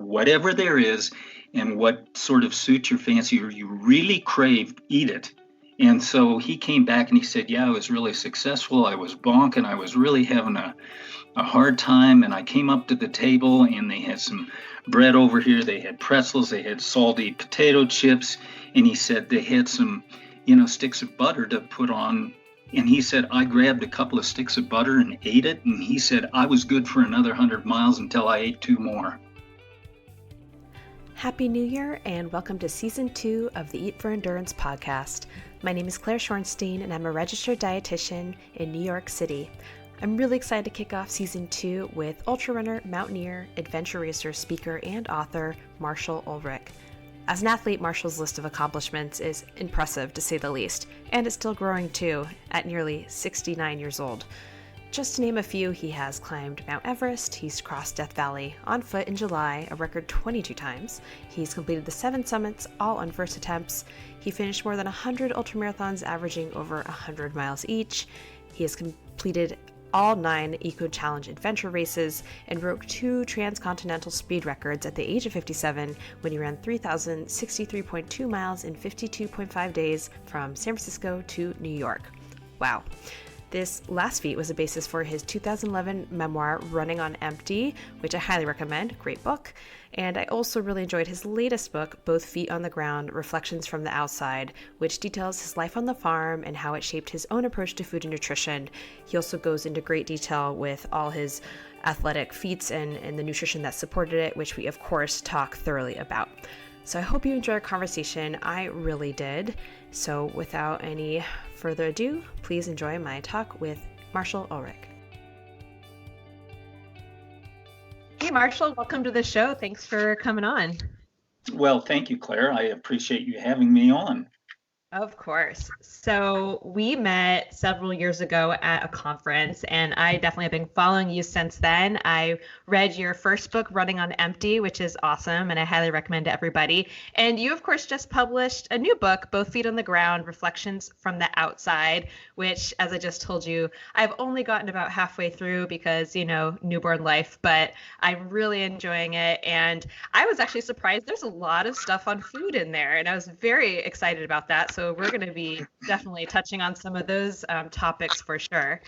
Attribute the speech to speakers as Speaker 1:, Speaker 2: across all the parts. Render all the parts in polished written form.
Speaker 1: whatever there is and what sort of suits your fancy or you really crave, eat it. And so he came back and he said, yeah, I was really successful. I was bonking. I was really having a hard time. And I came up to the table and they had some bread over here. They had pretzels. They had salty potato chips. And he said they had some, sticks of butter to put on. And he said, I grabbed a couple of sticks of butter and ate it. And he said, I was good for another 100 miles until I ate 2 more.
Speaker 2: Happy New Year and welcome to Season 2 of the Eat for Endurance podcast. My name is Claire Schornstein and I'm a registered dietitian in New York City. I'm really excited to kick off Season 2 with ultrarunner, mountaineer, adventure racer, speaker, and author Marshall Ulrich. As an athlete, Marshall's list of accomplishments is impressive to say the least, and it's still growing too at nearly 69 years old. Just to name a few, he has climbed Mount Everest, he's crossed Death Valley on foot in July, a record 22 times. He's completed the 7 summits, all on first attempts. He finished more than 100 ultramarathons, averaging over 100 miles each. He has completed all 9 Eco Challenge adventure races and broke 2 transcontinental speed records at the age of 57 when he ran 3,063.2 miles in 52.5 days from San Francisco to New York. Wow. This last feat was a basis for his 2011 memoir, Running on Empty, which I highly recommend. Great book. And I also really enjoyed his latest book, Both Feet on the Ground, Reflections from the Outside, which details his life on the farm and how it shaped his own approach to food and nutrition. He also goes into great detail with all his athletic feats and the nutrition that supported it, which we, of course, talk thoroughly about. So I hope you enjoyed our conversation. I really did. So without any further ado, please enjoy my talk with Marshall Ulrich. Hey, Marshall, welcome to the show. Thanks for coming on.
Speaker 1: Well, thank you, Claire. I appreciate you having me on.
Speaker 2: Of course. So we met several years ago at a conference, and I definitely have been following you since then. I read your first book, Running on Empty, which is awesome, and I highly recommend to everybody. And you, of course, just published a new book, Both Feet on the Ground, Reflections from the Outside, which, as I just told you, I've only gotten about halfway through because, newborn life, but I'm really enjoying it. And I was actually surprised there's a lot of stuff on food in there, and I was very excited about that. So we're going to be definitely touching on some of those topics for sure.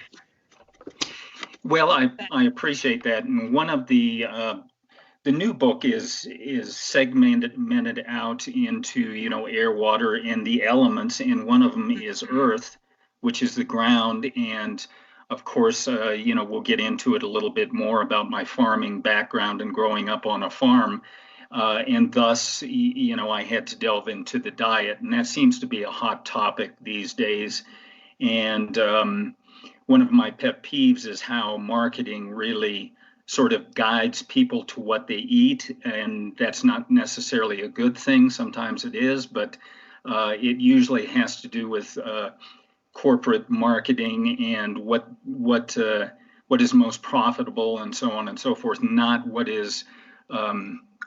Speaker 1: Well, I appreciate that. And one of the new book is segmented out into, air, water, and the elements. And one of them is earth, which is the ground. And of course, we'll get into it a little bit more about my farming background and growing up on a farm. And thus, I had to delve into the diet, and that seems to be a hot topic these days. And one of my pet peeves is how marketing really sort of guides people to what they eat, and that's not necessarily a good thing. Sometimes it is, but it usually has to do with corporate marketing and what is most profitable and so on and so forth, not what is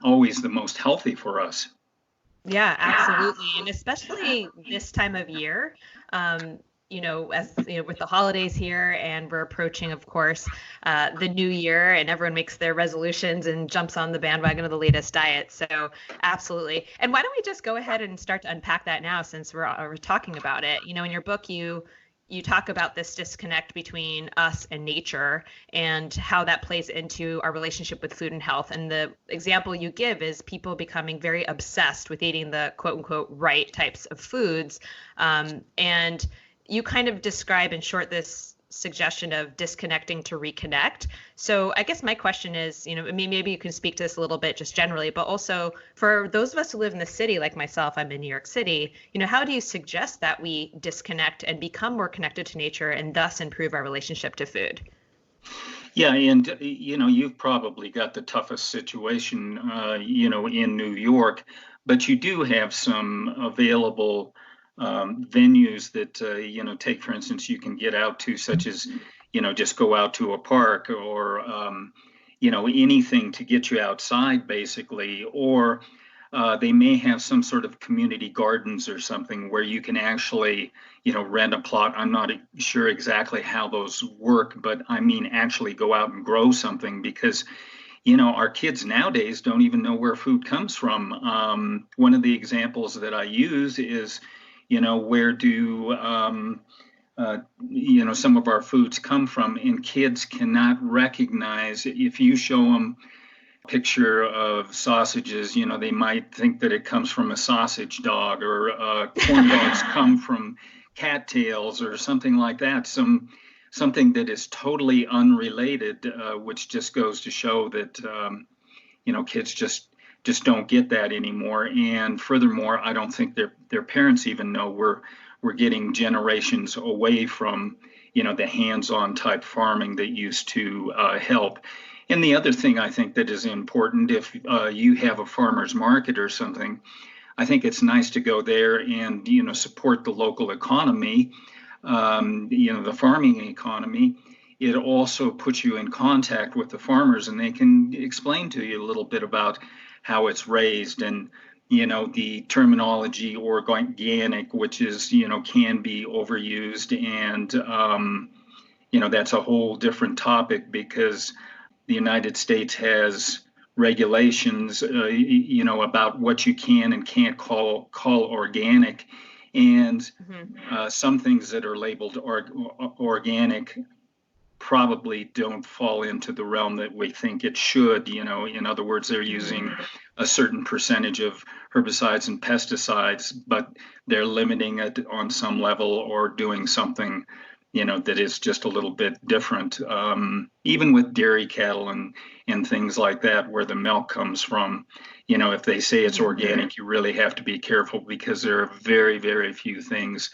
Speaker 1: always the most healthy for us.
Speaker 2: Yeah, absolutely. And especially this time of year, as with the holidays here, and we're approaching, of course, the new year, and everyone makes their resolutions and jumps on the bandwagon of the latest diet. So absolutely. And why don't we just go ahead and start to unpack that now, since we're talking about it. In your book, you talk about this disconnect between us and nature and how that plays into our relationship with food and health. And the example you give is people becoming very obsessed with eating the quote unquote right types of foods. And you kind of describe in short this suggestion of disconnecting to reconnect. So I guess my question is, maybe you can speak to this a little bit just generally, but also for those of us who live in the city, like myself, I'm in New York City, how do you suggest that we disconnect and become more connected to nature and thus improve our relationship to food?
Speaker 1: Yeah, and you've probably got the toughest situation, in New York, but you do have some available venues that, take, for instance, you can get out to, such as, just go out to a park or, anything to get you outside, basically, or they may have some sort of community gardens or something where you can actually, rent a plot. I'm not sure exactly how those work, but I mean, actually go out and grow something, because our kids nowadays don't even know where food comes from. One of the examples that I use is, where do some of our foods come from, and kids cannot recognize. If you show them a picture of sausages, they might think that it comes from a sausage dog, or corn dogs come from cattails or something like that. Something that is totally unrelated, which just goes to show that kids just don't get that anymore. And furthermore, I don't think their parents even know we're getting generations away from the hands-on type farming that used to help. And the other thing I think that is important, if you have a farmer's market or something, I think it's nice to go there and support the local economy, the farming economy. It also puts you in contact with the farmers, and they can explain to you a little bit about how it's raised, and the terminology organic, which is can be overused, and that's a whole different topic, because the United States has regulations about what you can and can't call organic, and some things that are labeled organic probably don't fall into the realm that we think it should. In other words, they're using a certain percentage of herbicides and pesticides, but they're limiting it on some level, or doing something that is just a little bit different. Even with dairy cattle and things like that, where the milk comes from, if they say it's organic, you really have to be careful, because there are very, very few things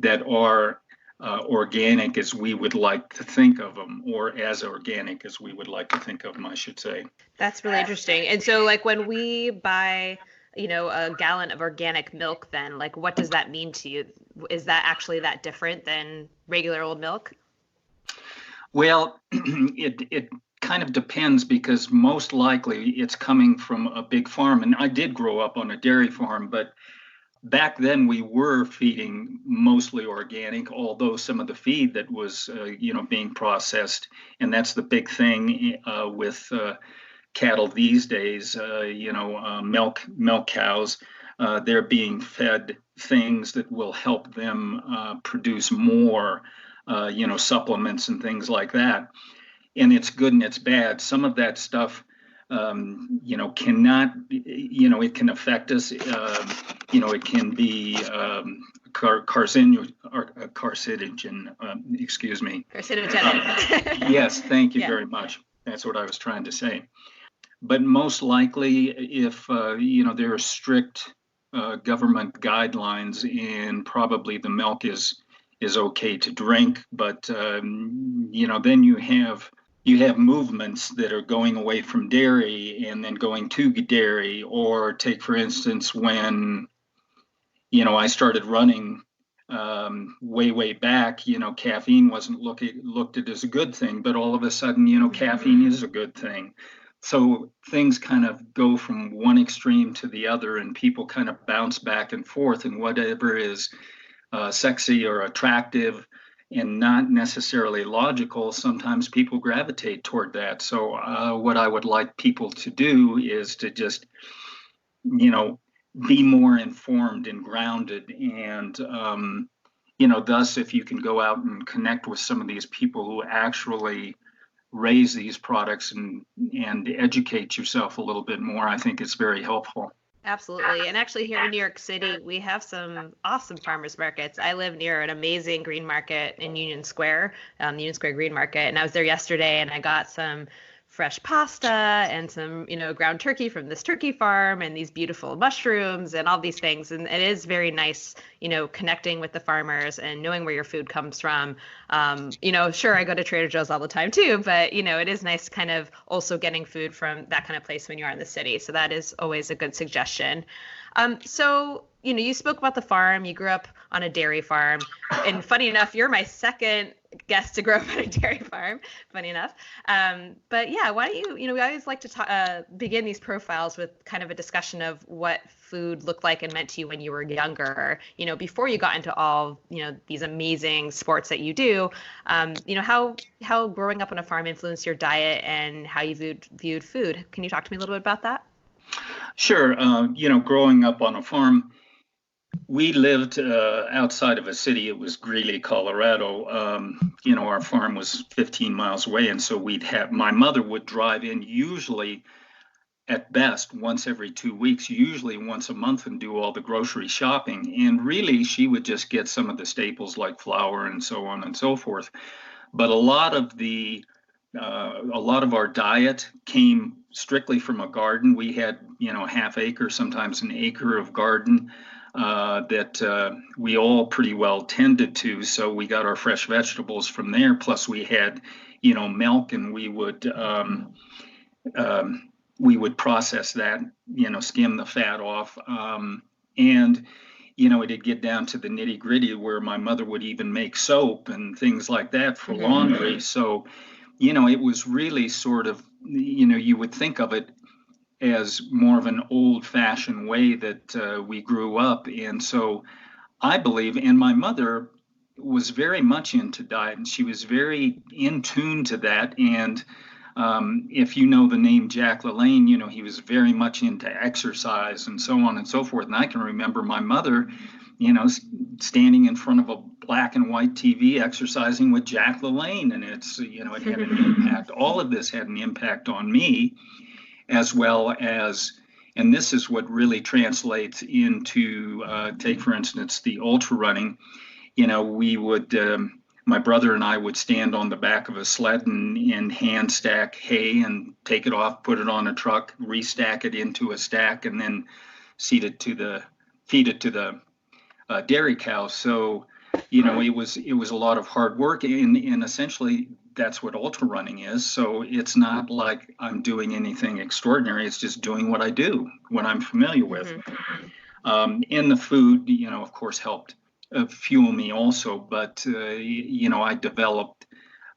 Speaker 1: that are organic as we would like to think of them, or as organic as we would like to think of them, I should say.
Speaker 2: That's really interesting. And so, like, when we buy, a gallon of organic milk, then, like, what does that mean to you? Is that actually that different than regular old milk?
Speaker 1: Well, it kind of depends, because most likely it's coming from a big farm. And I did grow up on a dairy farm, but back then we were feeding mostly organic, although some of the feed that was being processed, and that's the big thing with cattle these days, milk cows, they're being fed things that will help them produce more supplements and things like that. And it's good and it's bad. Some of that stuff cannot, it can affect us. It can be carcinogen, excuse me.
Speaker 2: Carcinogenic.
Speaker 1: Yes, thank you very much. That's what I was trying to say. But most likely, if, there are strict government guidelines, and probably the milk is okay to drink, but, then you have movements that are going away from dairy and then going to dairy. Or take, for instance, when, I started running way back, caffeine wasn't looked at as a good thing, but all of a sudden, caffeine is a good thing. So things kind of go from one extreme to the other, and people kind of bounce back and forth, and whatever is sexy or attractive and not necessarily logical, sometimes people gravitate toward that. So what I would like people to do is to just, be more informed and grounded. And, thus, if you can go out and connect with some of these people who actually raise these products and educate yourself a little bit more, I think it's very helpful.
Speaker 2: Absolutely. And actually, here in New York City, we have some awesome farmers markets. I live near an amazing green market in Union Square, the Union Square Green Market. And I was there yesterday, and I got some fresh pasta and some, ground turkey from this turkey farm, and these beautiful mushrooms and all these things. And it is very nice, connecting with the farmers and knowing where your food comes from. Sure, I go to Trader Joe's all the time too, but, it is nice kind of also getting food from that kind of place when you are in the city. So that is always a good suggestion. So, you spoke about the farm. You grew up on a dairy farm. And funny enough, you're my second guest to grow up on a dairy farm, funny enough. But yeah, why don't we always like to begin these profiles with kind of a discussion of what food looked like and meant to you when you were younger, before you got into all, these amazing sports that you do. How growing up on a farm influenced your diet and how you viewed food. Can you talk to me a little bit about that?
Speaker 1: Sure. Growing up on a farm, we lived outside of a city. It was Greeley, Colorado. Our farm was 15 miles away. And so my mother would drive in usually at best once every 2 weeks, usually once a month, and do all the grocery shopping. And really, she would just get some of the staples like flour and so on and so forth. But a lot of our diet came strictly from a garden. We had, half acre, sometimes an acre of garden that we all pretty well tended to. So we got our fresh vegetables from there. Plus we had, milk, and we would process that, skim the fat off. And it'd get down to the nitty gritty where my mother would even make soap and things like that for laundry. So, it was really sort of, you would think of it as more of an old-fashioned way that we grew up. And so I believe, and my mother was very much into diet, and she was very in tune to that. And if you know the name Jack LaLanne, he was very much into exercise and so on and so forth. And I can remember my mother, standing in front of a black and white TV exercising with Jack LaLanne. And it had an impact. All of this had an impact on me, as well as, and this is what really translates into, take for instance, the ultra running. We would, my brother and I would stand on the back of a sled and hand stack hay and take it off, put it on a truck, restack it into a stack, and then feed it to the dairy cow. So, it was a lot of hard work, and essentially that's what ultra running is. So it's not like I'm doing anything extraordinary. It's just doing what I do, what I'm familiar with. And the food, of course, helped fuel me also. But, I developed,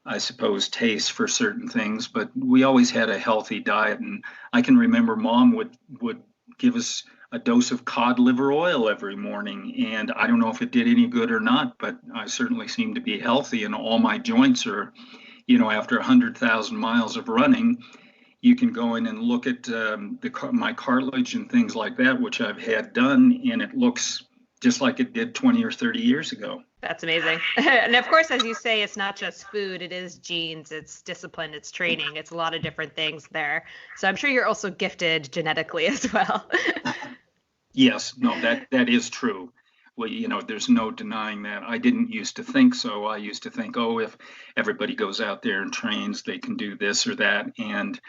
Speaker 1: I suppose, taste for certain things. But we always had a healthy diet. And I can remember Mom would give us a dose of cod liver oil every morning. And I don't know if it did any good or not, but I certainly seemed to be healthy. And all my joints are, after 100,000 miles of running, you can go in and look at my cartilage and things like that, which I've had done, and it looks just like it did 20 or 30 years ago.
Speaker 2: That's amazing. And of course, as you say, it's not just food, it is genes, it's discipline, it's training, it's a lot of different things there. So I'm sure you're also gifted genetically as well.
Speaker 1: Yes, no, that is true. Well, there's no denying that. I didn't used to think so. I used to think, if everybody goes out there and trains, they can do this or that. And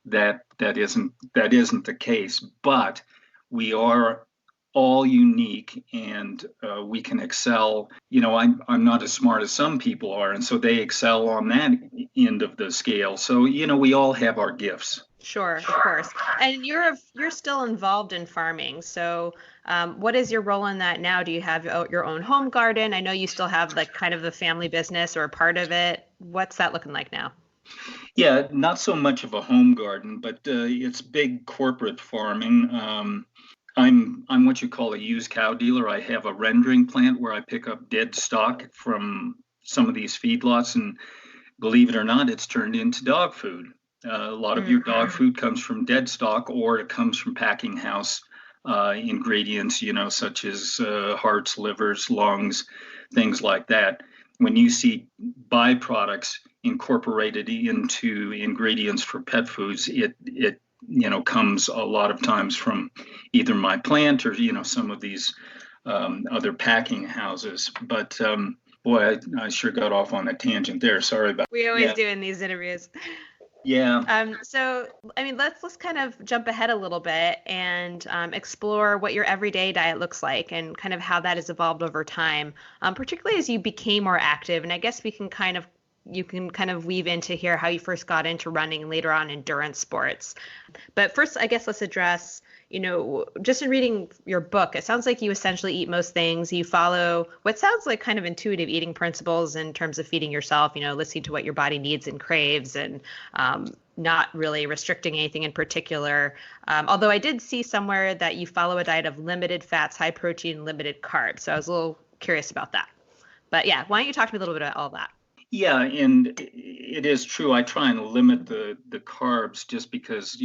Speaker 1: that isn't the case. But we are all unique, and we can excel. I'm not as smart as some people are, and so they excel on that end of the scale. So, we all have our gifts.
Speaker 2: Sure, of course. And you're still involved in farming. So what is your role in that now? Do you have your own home garden? I know you still have like kind of the family business or a part of it. What's that looking like now?
Speaker 1: Yeah, not so much of a home garden, but it's big corporate farming. I'm what you call a used cow dealer. I have a rendering plant where I pick up dead stock from some of these feedlots, and believe it or not, it's turned into dog food. A lot of your dog food comes from dead stock, or it comes from packing house ingredients, such as hearts, livers, lungs, things like that. When you see byproducts incorporated into ingredients for pet foods, it comes a lot of times from either my plant or, some of these other packing houses. But boy, I sure got off on a tangent there. Sorry about that.
Speaker 2: We always do in these interviews.
Speaker 1: Yeah.
Speaker 2: So, let's kind of jump ahead a little bit and explore what your everyday diet looks like and kind of how that has evolved over time, particularly as you became more active. And I guess you can kind of weave into here how you first got into running and later on endurance sports. But first, I guess let's address, just in reading your book, it sounds like you essentially eat most things. You follow what sounds like kind of intuitive eating principles in terms of feeding yourself, listening to what your body needs and craves, and not really restricting anything in particular. Although I did see somewhere that you follow a diet of limited fats, high protein, limited carbs. So I was a little curious about that. But yeah, why don't you talk to me a little bit about all that?
Speaker 1: Yeah, and it is true. I try and limit the carbs just because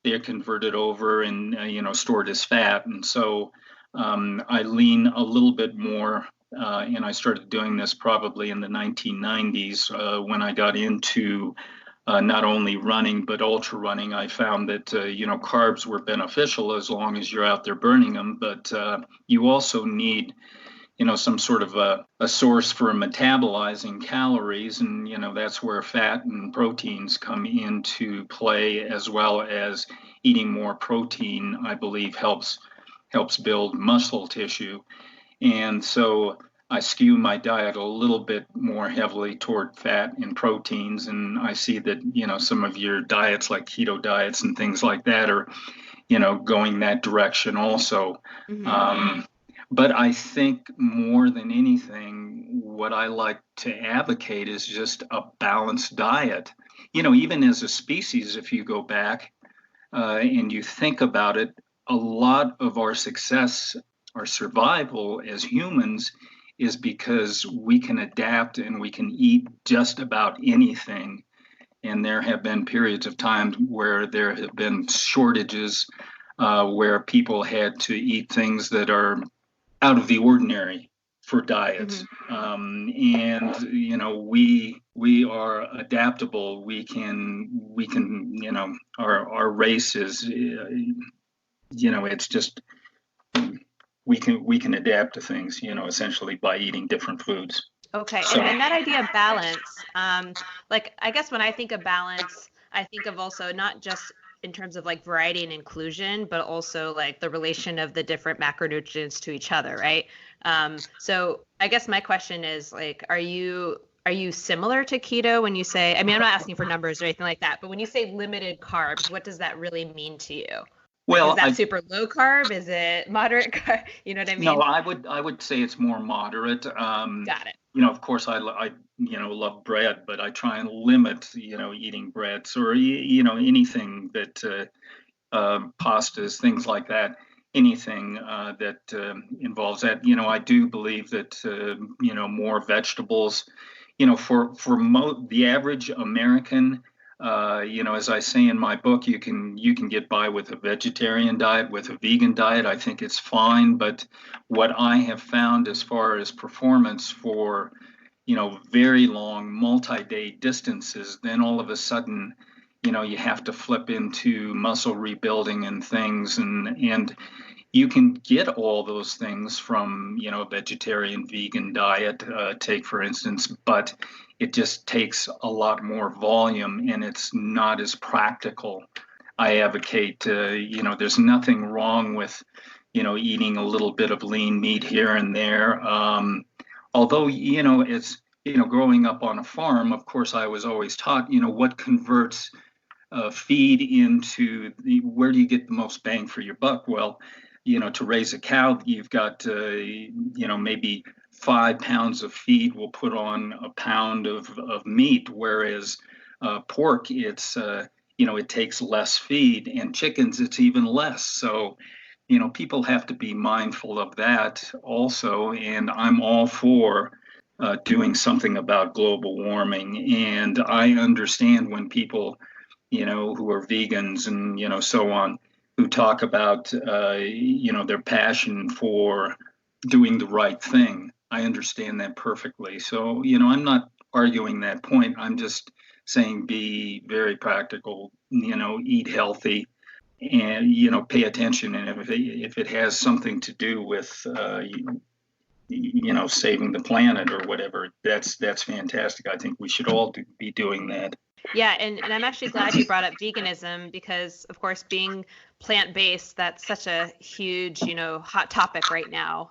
Speaker 1: they're converted over and stored as fat, and so I lean a little bit more. And I started doing this probably in the 1990s when I got into not only running but ultra running. I found that carbs were beneficial as long as you're out there burning them, but you also need some sort of a source for metabolizing calories, and that's where fat and proteins come into play, as well as eating more protein, I believe helps build muscle tissue. And so I skew my diet a little bit more heavily toward fat and proteins, and I see that some of your diets like keto diets and things like that are going that direction also.
Speaker 2: Mm-hmm.
Speaker 1: But I think more than anything, what I like to advocate is just a balanced diet. Even as a species, if you go back and you think about it, a lot of our success, our survival as humans, is because we can adapt and we can eat just about anything. And there have been periods of time where there have been shortages where people had to eat things that are out of the ordinary for diets. And we are adaptable. We can our race is it's just we can adapt to things essentially by eating different foods.
Speaker 2: Okay. And that idea of balance, I guess when I think of balance, I think of also not just in terms of like variety and inclusion, but also like the relation of the different macronutrients to each other, right? So I guess my question is like, are you similar to keto when you say, I'm not asking for numbers or anything like that, but when you say limited carbs, what does that really mean to you?
Speaker 1: Well,
Speaker 2: is that super low carb? Is it moderate carb? You know what I mean?
Speaker 1: No, I would say it's more moderate.
Speaker 2: Got it.
Speaker 1: Of course, I love bread, but I try and limit eating breads or anything that pastas, things like that. Anything that involves that. I do believe that more vegetables. For the average American. As I say in my book, you can get by with a vegetarian diet, with a vegan diet. I think it's fine. But what I have found as far as performance for, very long multi-day distances, then all of a sudden, you have to flip into muscle rebuilding and things. And you can get all those things from, a vegetarian, vegan diet, take for instance, but it just takes a lot more volume and it's not as practical. I advocate, there's nothing wrong with, eating a little bit of lean meat here and there. Although, it's, growing up on a farm, of course, I was always taught, what converts feed into where do you get the most bang for your buck? Well, to raise a cow, you've got, maybe 5 pounds of feed will put on a pound of meat, whereas pork, it's, it takes less feed, and chickens, it's even less. So, people have to be mindful of that also. And I'm all for doing something about global warming. And I understand when people, who are vegans and, so on, who talk about, their passion for doing the right thing. I understand that perfectly. So, I'm not arguing that point. I'm just saying be very practical, eat healthy and, pay attention. And if it has something to do with, saving the planet or whatever, that's fantastic. I think we should all be doing that.
Speaker 2: Yeah, and I'm actually glad you brought up veganism because, of course, being plant-based, that's such a huge, hot topic right now.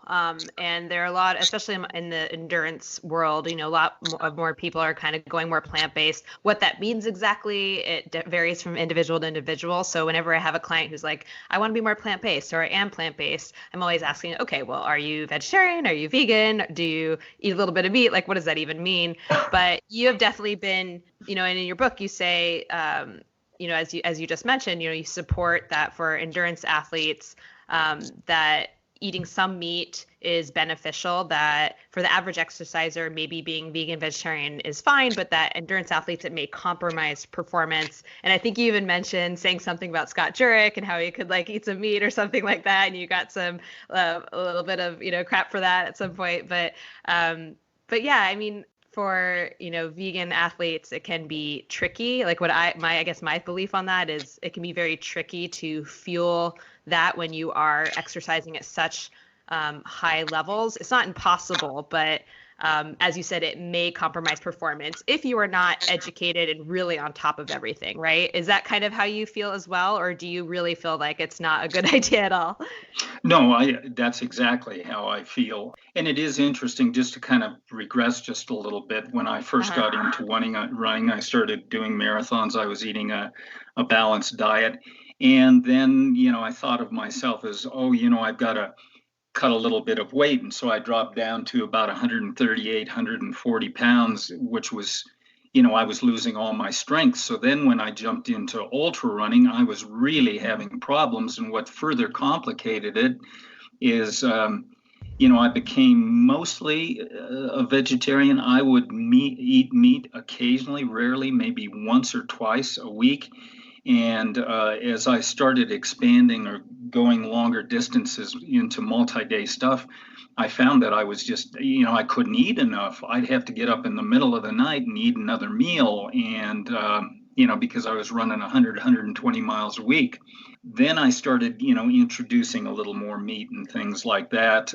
Speaker 2: And there are a lot, especially in the endurance world, a lot more people are kind of going more plant-based. What that means exactly, it varies from individual to individual. So whenever I have a client who's like, I want to be more plant-based or I am plant-based, I'm always asking, okay, well, are you vegetarian? Are you vegan? Do you eat a little bit of meat? Like, what does that even mean? But you have definitely been, and in your book you say, as you just mentioned, you support that for endurance athletes, that eating some meat is beneficial, that for the average exerciser, maybe being vegan, vegetarian is fine, but that endurance athletes, it may compromise performance. And I think you even mentioned saying something about Scott Jurek and how he could like eat some meat or something like that. And you got some, a little bit of, crap for that at some point. But yeah, I mean, for vegan athletes, it can be tricky. Like I guess my belief on that is it can be very tricky to fuel that when you are exercising at such high levels. It's not impossible, but as you said, it may compromise performance if you are not educated and really on top of everything, right? Is that kind of how you feel as well, or do you really feel like it's not a good idea at all?
Speaker 1: No, that's exactly how I feel. And it is interesting just to kind of regress just a little bit. When I first
Speaker 2: Uh-huh.
Speaker 1: got into running, I started doing marathons. I was eating a balanced diet. And then, I thought of myself as, oh, I've got to cut a little bit of weight. And so I dropped down to about 138, 140 pounds, which was, I was losing all my strength. So then when I jumped into ultra running, I was really having problems. And what further complicated it is, I became mostly a vegetarian. I would eat meat occasionally, rarely, maybe once or twice a week. And as I started expanding or going longer distances into multi-day stuff, I found that I was just, I couldn't eat enough. I'd have to get up in the middle of the night and eat another meal. And, because I was running 100, 120 miles a week. Then I started, introducing a little more meat and things like that.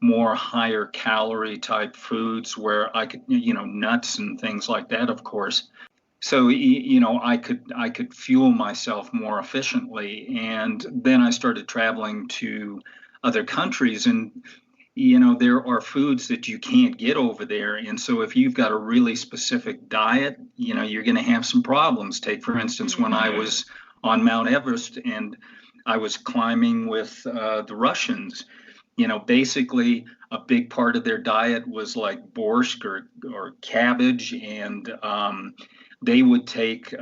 Speaker 1: More higher calorie type foods where I could, nuts and things like that, of course. So I could fuel myself more efficiently. And then I started traveling to other countries, and there are foods that you can't get over there. And so if you've got a really specific diet, you're going to have some problems. Take, for instance, when I was on Mount Everest and I was climbing with the Russians, basically a big part of their diet was like borscht or cabbage, and they would take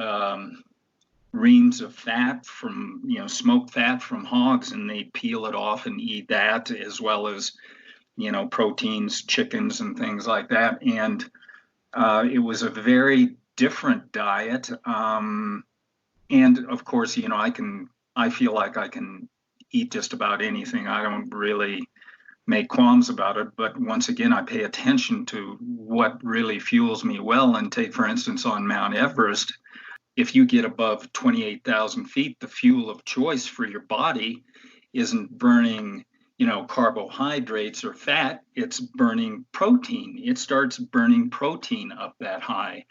Speaker 1: reams of fat from, smoked fat from hogs, and they peel it off and eat that, as well as, proteins, chickens, and things like that. And it was a very different diet. And of course, I feel like I can eat just about anything. I don't really make qualms about it. But once again, I pay attention to what really fuels me well. And take, for instance, on Mount Everest, if you get above 28,000 feet, the fuel of choice for your body isn't burning, carbohydrates or fat, it's burning protein. It starts burning protein up that high.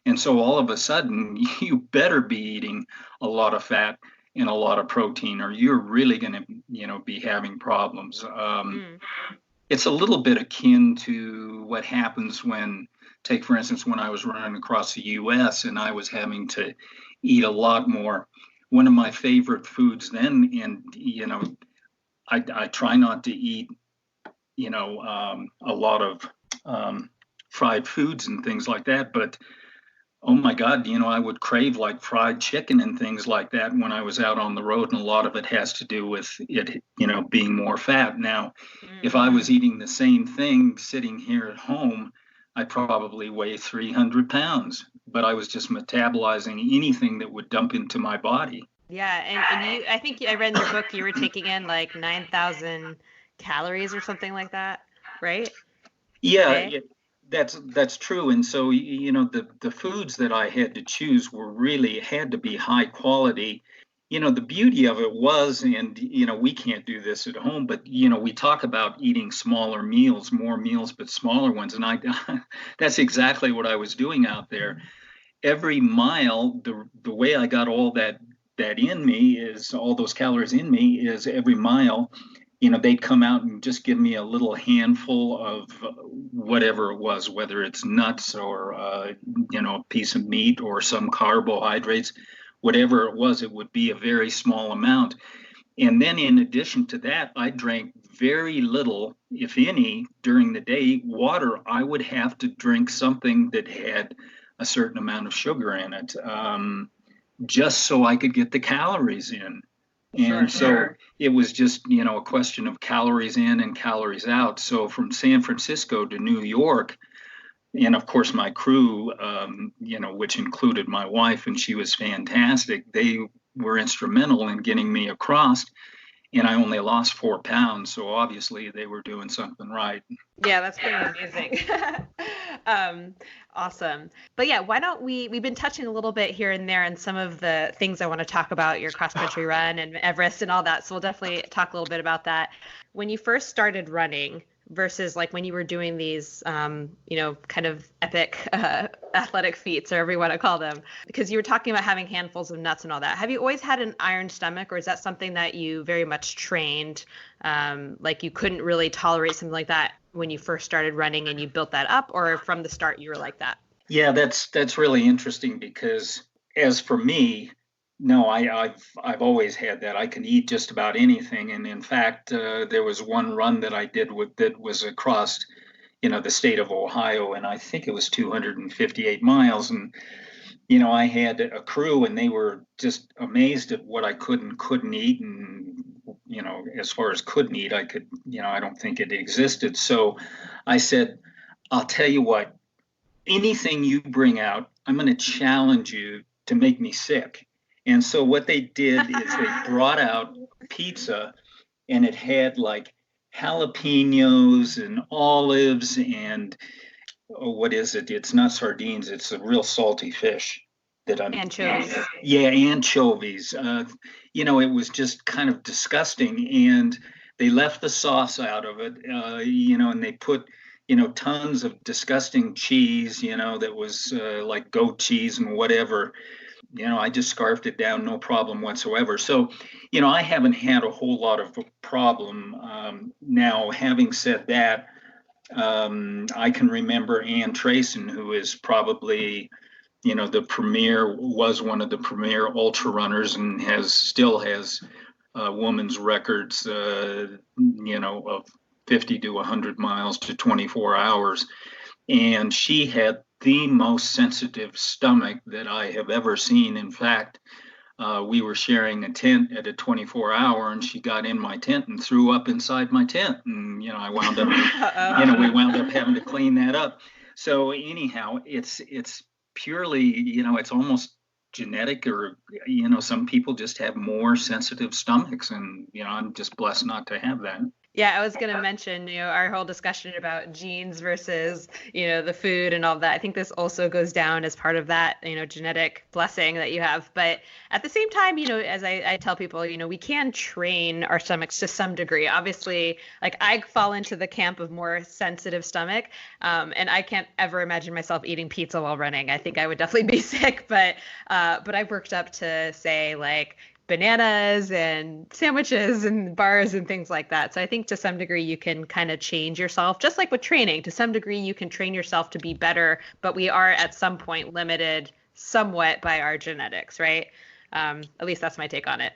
Speaker 1: And so all of a sudden, you better be eating a lot of fat and a lot of protein, or you're really going to, be having problems.
Speaker 2: Mm.
Speaker 1: It's a little bit akin to what happens when, take, for instance, when I was running across the US and I was having to eat a lot more. One of my favorite foods then, and, I try not to eat, a lot of fried foods and things like that, but oh my God, I would crave like fried chicken and things like that when I was out on the road. And a lot of it has to do with it, being more fat. Now, if I was eating the same thing sitting here at home, I probably weigh 300 pounds, but I was just metabolizing anything that would dump into my body.
Speaker 2: Yeah, and I think I read in your book you were taking in like 9,000 calories or something like that, right? A
Speaker 1: Yeah,
Speaker 2: day?
Speaker 1: that's true. And so, the foods that I had to choose were really had to be high quality. The beauty of it was, and, we can't do this at home, but, we talk about eating smaller meals, more meals, but smaller ones. And that's exactly what I was doing out there. every mile, the way I got all that in me is all those calories in me is every mile, they'd come out and just give me a little handful of whatever it was, whether it's nuts or a piece of meat or some carbohydrates, whatever it was, it would be a very small amount. And then in addition to that, I drank very little, if any, during the day. Water, I would have to drink something that had a certain amount of sugar in it, just so I could get the calories in. And so it was just, a question of calories in and calories out. So from San Francisco to New York, and of course my crew, which included my wife, and she was fantastic. They were instrumental in getting me across, and I only lost 4 pounds. So obviously they were doing something right.
Speaker 2: Yeah, that's pretty amazing. Awesome. But yeah, why don't we've been touching a little bit here and there on some of the things I want to talk about, your cross country run and Everest and all that. So we'll definitely talk a little bit about that. When you first started running versus like when you were doing these, kind of epic athletic feats, or whatever you want to call them, because you were talking about having handfuls of nuts and all that. Have you always had an iron stomach, or is that something that you very much trained? Like you couldn't really tolerate something like that when you first started running and you built that up, or from the start you were like that?
Speaker 1: Yeah, that's really interesting, because as for me, no, I've always had that. I can eat just about anything, and in fact, there was one run that I did that was across, the state of Ohio, and I think it was 258 miles, and I had a crew, and they were just amazed at what I could and couldn't eat, and as far as couldn't eat, I could, I don't think it existed. So I said, I'll tell you what, anything you bring out, I'm going to challenge you to make me sick. And so what they did is they brought out pizza, and it had like jalapenos and olives and what is it? It's not sardines. It's a real salty fish that I'm.
Speaker 2: Anchovies.
Speaker 1: Yeah, anchovies. It was just kind of disgusting, and they left the sauce out of it. And they put tons of disgusting cheese. That was like goat cheese and whatever. I just scarfed it down, no problem whatsoever. So, I haven't had a whole lot of a problem. Now, having said that, I can remember Ann Trayson, who is probably, was one of the premier ultra runners, and still has women's records, of 50 to 100 miles to 24 hours. And she had the most sensitive stomach that I have ever seen. In fact, we were sharing a tent at a 24-hour, and she got in my tent and threw up inside my tent. And, I wound up, we wound up having to clean that up. So anyhow, it's purely, it's almost genetic, or, some people just have more sensitive stomachs, and, I'm just blessed not to have that.
Speaker 2: Yeah, I was going to mention, our whole discussion about genes versus, the food and all that. I think this also goes down as part of that, genetic blessing that you have. But at the same time, as I tell people, we can train our stomachs to some degree. Obviously, like I fall into the camp of more sensitive stomach, and I can't ever imagine myself eating pizza while running. I think I would definitely be sick, but I've worked up to say like bananas and sandwiches and bars and things like that. So I think to some degree you can kind of change yourself, just like with training. To some degree you can train yourself to be better, but we are at some point limited somewhat by our genetics, right? At least that's my take on it.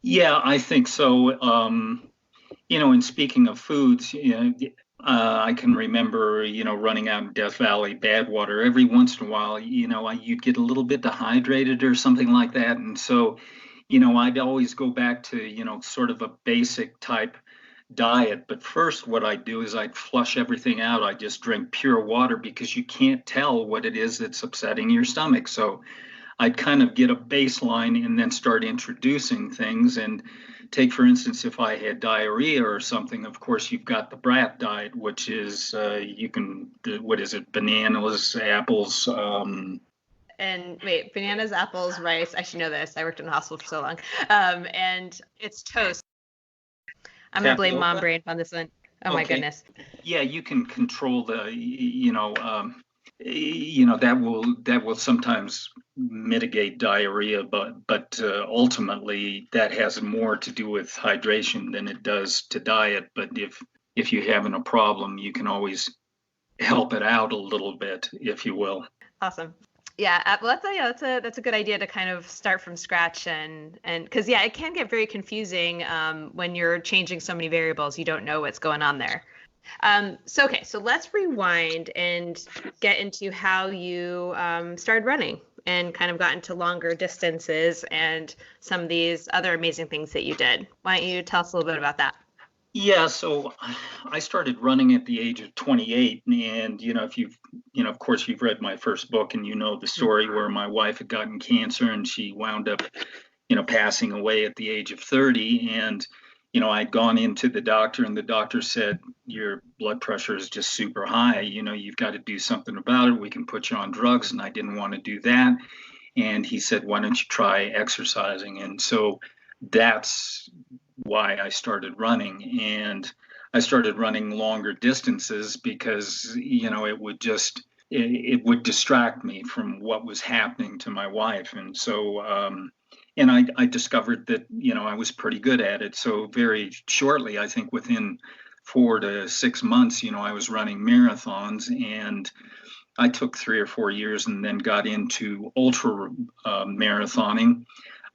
Speaker 1: Yeah, I think so. And speaking of foods, I can remember, running out in Death Valley, Badwater, every once in a while, you'd get a little bit dehydrated or something like that. And so I'd always go back to, sort of a basic type diet. But first, what I'd do is I'd flush everything out. I just drink pure water, because you can't tell what it is that's upsetting your stomach. So I'd kind of get a baseline and then start introducing things. And take, for instance, if I had diarrhea or something, of course, you've got the BRAT diet, which is what is it? Bananas, apples,
Speaker 2: and wait, bananas, apples, rice. I should know this. I worked in the hospital for so long. And it's toast. I'm going to blame mom brain on this one. Oh, okay. My goodness.
Speaker 1: Yeah, you can control the, that will sometimes mitigate diarrhea, but ultimately that has more to do with hydration than it does to diet. But if you're having a problem, you can always help it out a little bit, if you will.
Speaker 2: Awesome. Yeah, well, that's a good idea to kind of start from scratch and because it can get very confusing when you're changing so many variables. You don't know what's going on there. So let's rewind and get into how you started running and kind of got into longer distances and some of these other amazing things that you did. Why don't you tell us a little bit about that?
Speaker 1: Yeah, so I started running at the age of 28, and of course, you've read my first book, and you know the story where my wife had gotten cancer, and she wound up, passing away at the age of 30, and I'd gone into the doctor, and the doctor said your blood pressure is just super high. You've got to do something about it. We can put you on drugs, and I didn't want to do that. And he said, why don't you try exercising? And so that's why I started running. And I started running longer distances because, it would distract me from what was happening to my wife. And so, and I discovered that, I was pretty good at it. So very shortly, I think within 4 to 6 months, I was running marathons, and I took 3 or 4 years and then got into ultra marathoning.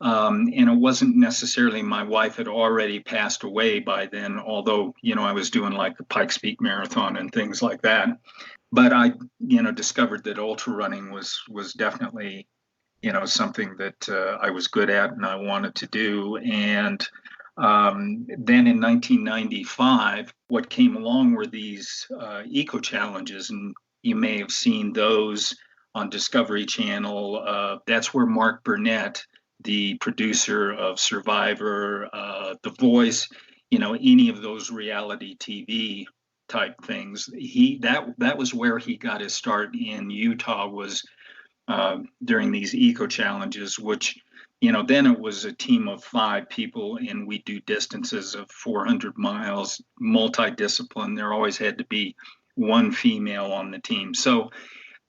Speaker 1: And it wasn't necessarily, my wife had already passed away by then, although, I was doing like the Pikes Peak Marathon and things like that. But I, discovered that ultra running was definitely, something that I was good at and I wanted to do. And then in 1995, what came along were these eco challenges, and you may have seen those on Discovery Channel. That's where Mark Burnett, the producer of Survivor, The Voice, any of those reality TV type things, that was where he got his start in Utah, was during these eco challenges, which then it was a team of 5 people, and we do distances of 400 miles, multidiscipline. There always had to be one female on the team. So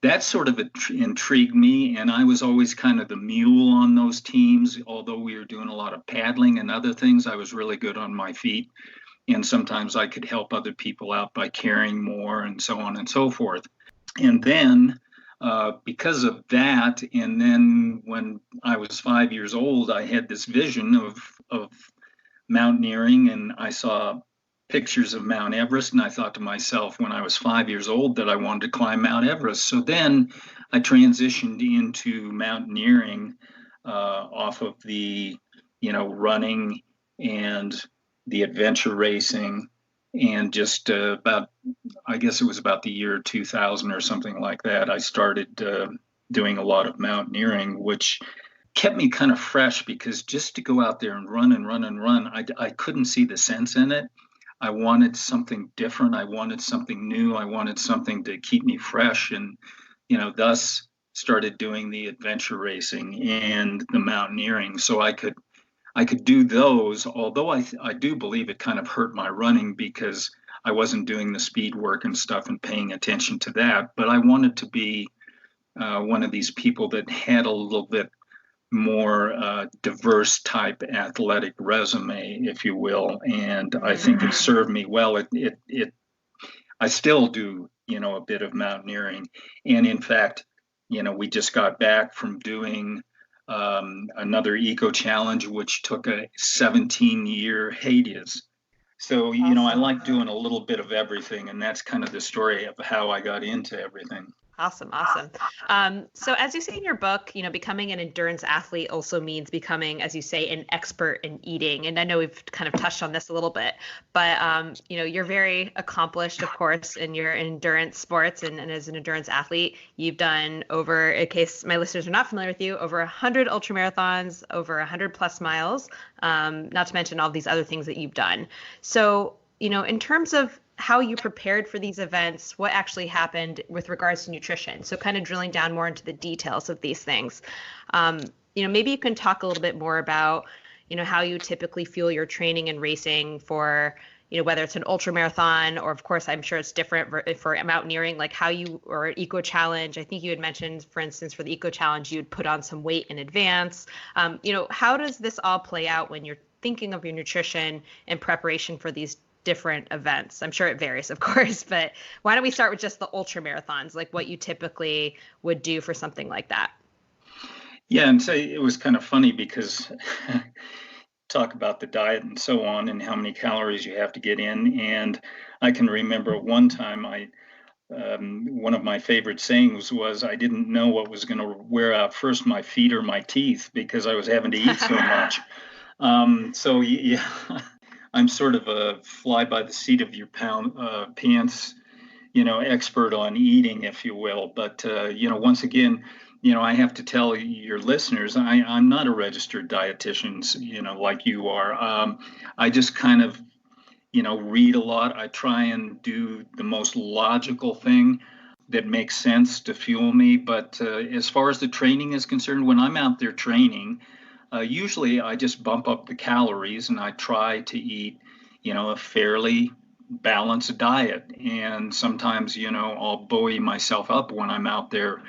Speaker 1: that sort of intrigued me, and I was always kind of the mule on those teams. Although we were doing a lot of paddling and other things, I was really good on my feet, and sometimes I could help other people out by carrying more and so on and so forth. And then because of that, and then when I was 5 years old, I had this vision of mountaineering, and I saw pictures of Mount Everest, and I thought to myself when I was 5 years old that I wanted to climb Mount Everest. So then I transitioned into mountaineering off of the running and the adventure racing, and just I guess it was about the year 2000 or something like that, I started doing a lot of mountaineering, which kept me kind of fresh, because just to go out there and run and run and run, I couldn't see the sense in it. I wanted something different. I wanted something new. I wanted something to keep me fresh, and thus started doing the adventure racing and the mountaineering, so I could do those. Although I do believe it kind of hurt my running, because I wasn't doing the speed work and stuff and paying attention to that. But I wanted to be one of these people that had a little bit more diverse type athletic resume, if you will. And I think it served me well. I still do, a bit of mountaineering. And in fact, we just got back from doing another eco challenge, which took a 17-year hiatus. So,
Speaker 2: Awesome.
Speaker 1: I like doing a little bit of everything, and that's kind of the story of how I got into everything.
Speaker 2: Awesome. So as you say in your book, becoming an endurance athlete also means becoming, as you say, an expert in eating. And I know we've kind of touched on this a little bit, but, you're very accomplished, of course, in your endurance sports. And as an endurance athlete, you've done over, in case my listeners are not familiar with you, over 100 ultramarathons, over 100 plus miles, not to mention all these other things that you've done. So, in terms of how you prepared for these events, what actually happened with regards to nutrition. So kind of drilling down more into the details of these things. Maybe you can talk a little bit more about, how you typically fuel your training and racing for, whether it's an ultra marathon or of course, I'm sure it's different for mountaineering, like how you, or an eco challenge. I think you had mentioned, for instance, for the eco challenge, you'd put on some weight in advance. How does this all play out when you're thinking of your nutrition in preparation for these different events? I'm sure it varies, of course, but why don't we start with just the ultra marathons, like what you typically would do for something like that?
Speaker 1: Yeah, and so it was kind of funny because talk about the diet and so on and how many calories you have to get in. And I can remember one time one of my favorite sayings was, I didn't know what was going to wear out first, my feet or my teeth, because I was having to eat so much. So yeah, I'm sort of a fly by the seat of your pants, expert on eating, if you will. But, once again, I have to tell your listeners, I'm not a registered dietitian, like you are. I just kind of, read a lot. I try and do the most logical thing that makes sense to fuel me. But as far as the training is concerned, when I'm out there training, usually I just bump up the calories and I try to eat, a fairly balanced diet. And sometimes, I'll buoy myself up when I'm out there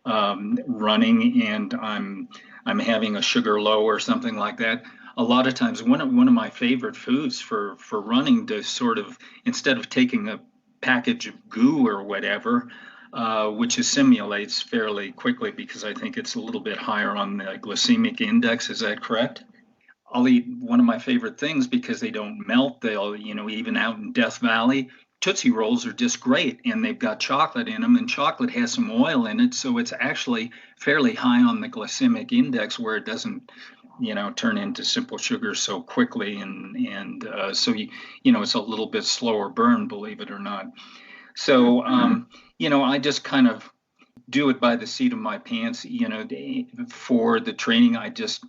Speaker 1: running and I'm having a sugar low or something like that. A lot of times, one of my favorite foods for running, to sort of, instead of taking a package of goo or whatever, which assimilates fairly quickly because I think it's a little bit higher on the glycemic index. Is that correct? I'll eat one of my favorite things because they don't melt. They'll, even out in Death Valley, Tootsie Rolls are just great, and they've got chocolate in them, and chocolate has some oil in it, so it's actually fairly high on the glycemic index where it doesn't, turn into simple sugar so quickly, and so it's a little bit slower burn, believe it or not. So I just kind of do it by the seat of my pants. For the training, I just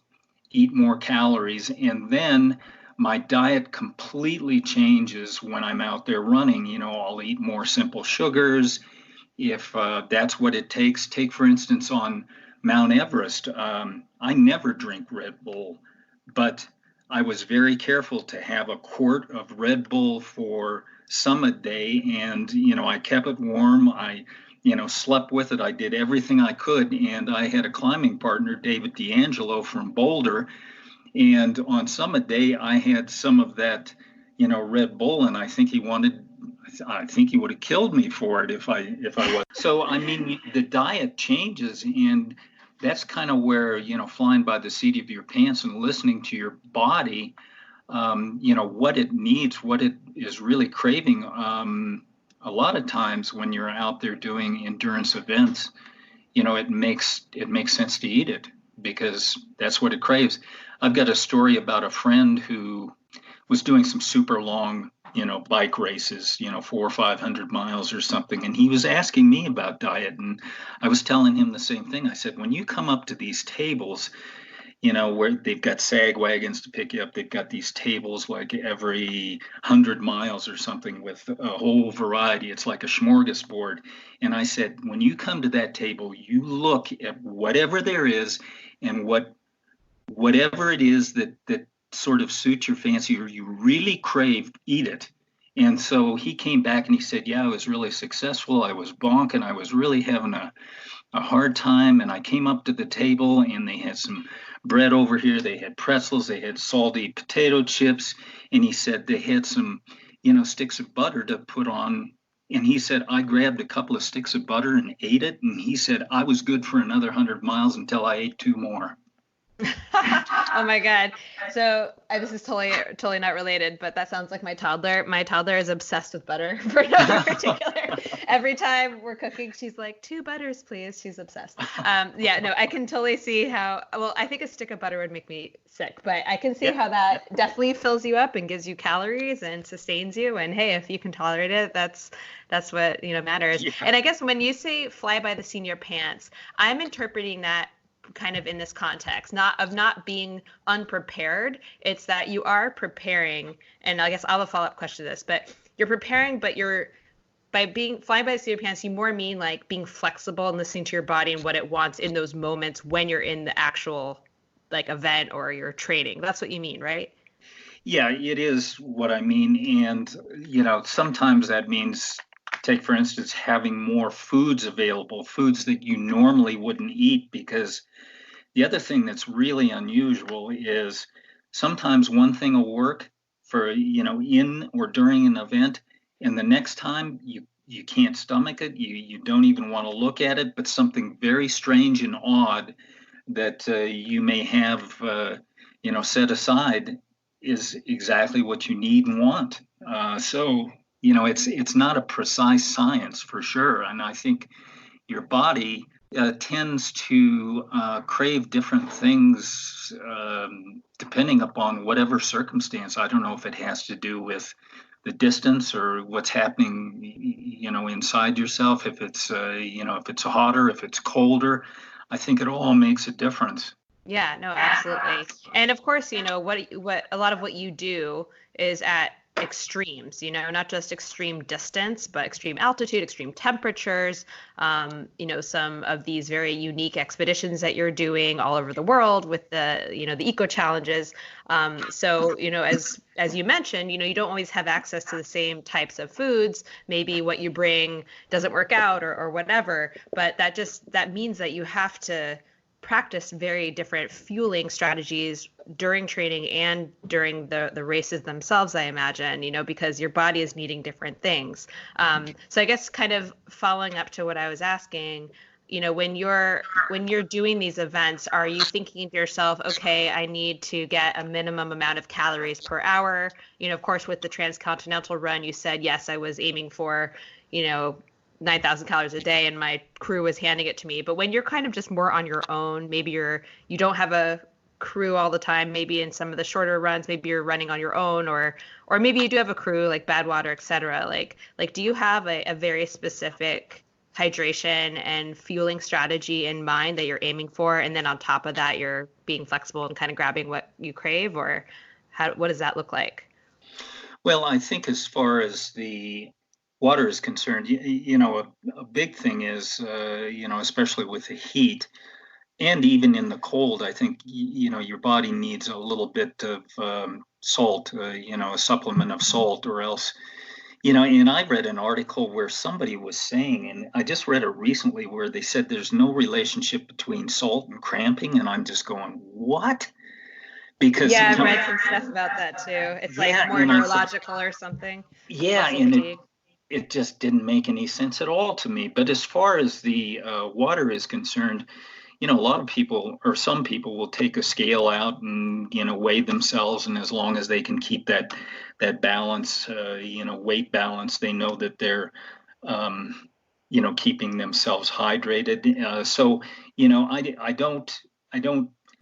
Speaker 1: eat more calories, and then my diet completely changes when I'm out there running. I'll eat more simple sugars if that's what it takes. Take, for instance, on Mount Everest, I never drink Red Bull, but I was very careful to have a quart of Red Bull for summit day, and I kept it warm. I slept with it. I did everything I could, and I had a climbing partner, David D'Angelo from Boulder, and on summit day, I had some of that, Red Bull, and I think he would have killed me for it if I was. So, I mean, the diet changes, and that's kind of where, flying by the seat of your pants and listening to your body, what it needs, what it is really craving. A lot of times when you're out there doing endurance events, it makes sense to eat it because that's what it craves. I've got a story about a friend who was doing some super long, bike races, 400 or 500 miles or something. And he was asking me about diet. And I was telling him the same thing. I said, when you come up to these tables, where they've got sag wagons to pick you up, they've got these tables like every 100 miles or something with a whole variety. It's like a smorgasbord. And I said, when you come to that table, you look at whatever there is and whatever it is that sort of suits your fancy or you really crave, eat it. And so he came back and he said, yeah, I was really successful. I was bonking. I was really having a hard time. And I came up to the table and they had some bread over here. They had pretzels. They had salty potato chips. And he said they had some, sticks of butter to put on. And he said, I grabbed a couple of sticks of butter and ate it. And he said, I was good for another 100 miles until I ate 2 more.
Speaker 2: Oh my God. So this is totally not related, but that sounds like my toddler. My toddler is obsessed with butter for no particular. Every time we're cooking, she's like, 2 butters, please. She's obsessed. Yeah, no, I can totally see how, well, I think a stick of butter would make me sick, but I can see how that definitely fills you up and gives you calories and sustains you. And hey, if you can tolerate it, that's what, matters. Yeah. And I guess when you say fly by the seat of your pants, I'm interpreting that kind of in this context, not being unprepared. It's that you are preparing, and I guess I'll have a follow-up question to this, but you're preparing, but by being flying by the seat of your pants, you more mean like being flexible and listening to your body and what it wants in those moments when you're in the actual like event or you're training. That's what you mean, right?
Speaker 1: Yeah, it is what I mean. And, sometimes that means, take for instance, having more foods available, foods that you normally wouldn't eat. Because the other thing that's really unusual is sometimes one thing will work for, in or during an event, and the next time you can't stomach it, you don't even want to look at it, but something very strange and odd that you may have set aside is exactly what you need and want. So it's not a precise science for sure, and I think your body tends to crave different things depending upon whatever circumstance. I don't know if it has to do with the distance or what's happening, inside yourself. If it's, if it's hotter, if it's colder, I think it all makes a difference.
Speaker 2: Yeah, no, absolutely. And of course, what a lot of what you do is at extremes, not just extreme distance, but extreme altitude, extreme temperatures, some of these very unique expeditions that you're doing all over the world with the eco challenges. So, as you mentioned, you don't always have access to the same types of foods. Maybe what you bring doesn't work out or whatever, but that means that you have to practice very different fueling strategies during training and during the races themselves, I imagine, because your body is needing different things. So I guess kind of following up to what I was asking, when you're doing these events, are you thinking to yourself, okay, I need to get a minimum amount of calories per hour? Of course, with the transcontinental run, you said, yes, I was aiming for, 9,000 calories a day and my crew was handing it to me. But when you're kind of just more on your own, maybe you don't have a crew all the time, maybe in some of the shorter runs, maybe you're running on your own, or maybe you do have a crew like Badwater, etc. Like do you have a very specific hydration and fueling strategy in mind that you're aiming for, and then on top of that you're being flexible and kind of grabbing what you crave, or what does that look like?
Speaker 1: Well, I think as far as the water is concerned, a big thing is, especially with the heat and even in the cold, I think, your body needs a little bit of salt, a supplement of salt, or else, and I read an article where somebody was saying, and I just read it recently, where they said there's no relationship between salt and cramping. And I'm just going, what? Because,
Speaker 2: Yeah, I've read some stuff about that too. It's like
Speaker 1: yeah,
Speaker 2: more neurological or something.
Speaker 1: yeah,
Speaker 2: Muscle
Speaker 1: and
Speaker 2: fatigue.
Speaker 1: it just didn't make any sense at all to me. But as far as the water is concerned, a lot of people, or some people, will take a scale out and weigh themselves, and as long as they can keep that balance, weight balance, they know that they're keeping themselves hydrated. So I don't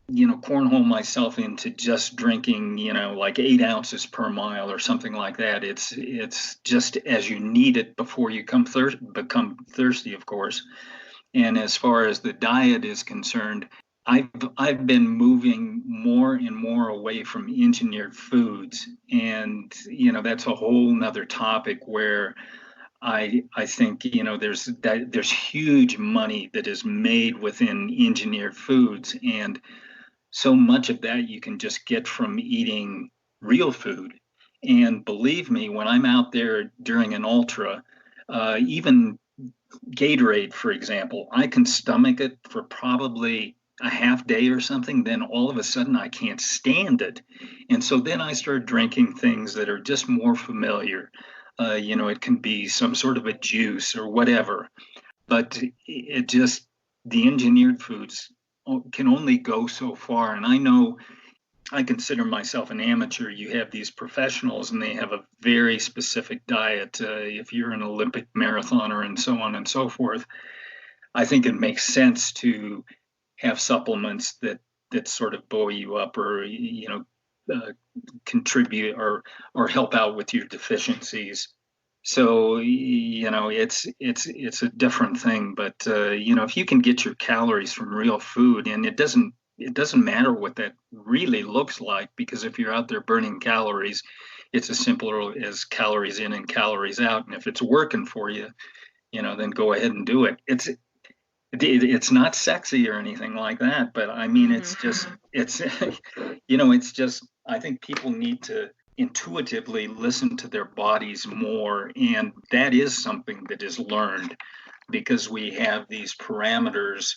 Speaker 1: cornhole myself into just drinking like 8 ounces per mile or something like that. It's just as you need it before you become thirsty, of course. And as far as the diet is concerned, I've been moving more and more away from engineered foods, and that's a whole nother topic where I think there's huge money that is made within engineered foods, and so much of that you can just get from eating real food. And believe me, when I'm out there during an ultra, even Gatorade, for example, I can stomach it for probably a half day or something. Then all of a sudden, I can't stand it. And so then I start drinking things that are just more familiar. It can be some sort of a juice or whatever. But the engineered foods can only go so far. And I know I consider myself an amateur. You have these professionals, and they have a very specific diet. If you're an Olympic marathoner and so on and so forth, I think it makes sense to have supplements that sort of buoy you up, or contribute or help out with your deficiencies. So it's a different thing. But if you can get your calories from real food, and it doesn't matter what that really looks like, because if you're out there burning calories, it's as simple as calories in and calories out. And if it's working for you, then go ahead and do it. It's It's not sexy or anything like that, but I mean,
Speaker 2: Mm-hmm,
Speaker 1: it's just,
Speaker 2: mm-hmm.
Speaker 1: it's, it's just, I think people need to intuitively listen to their bodies more. And that is something that is learned because we have these parameters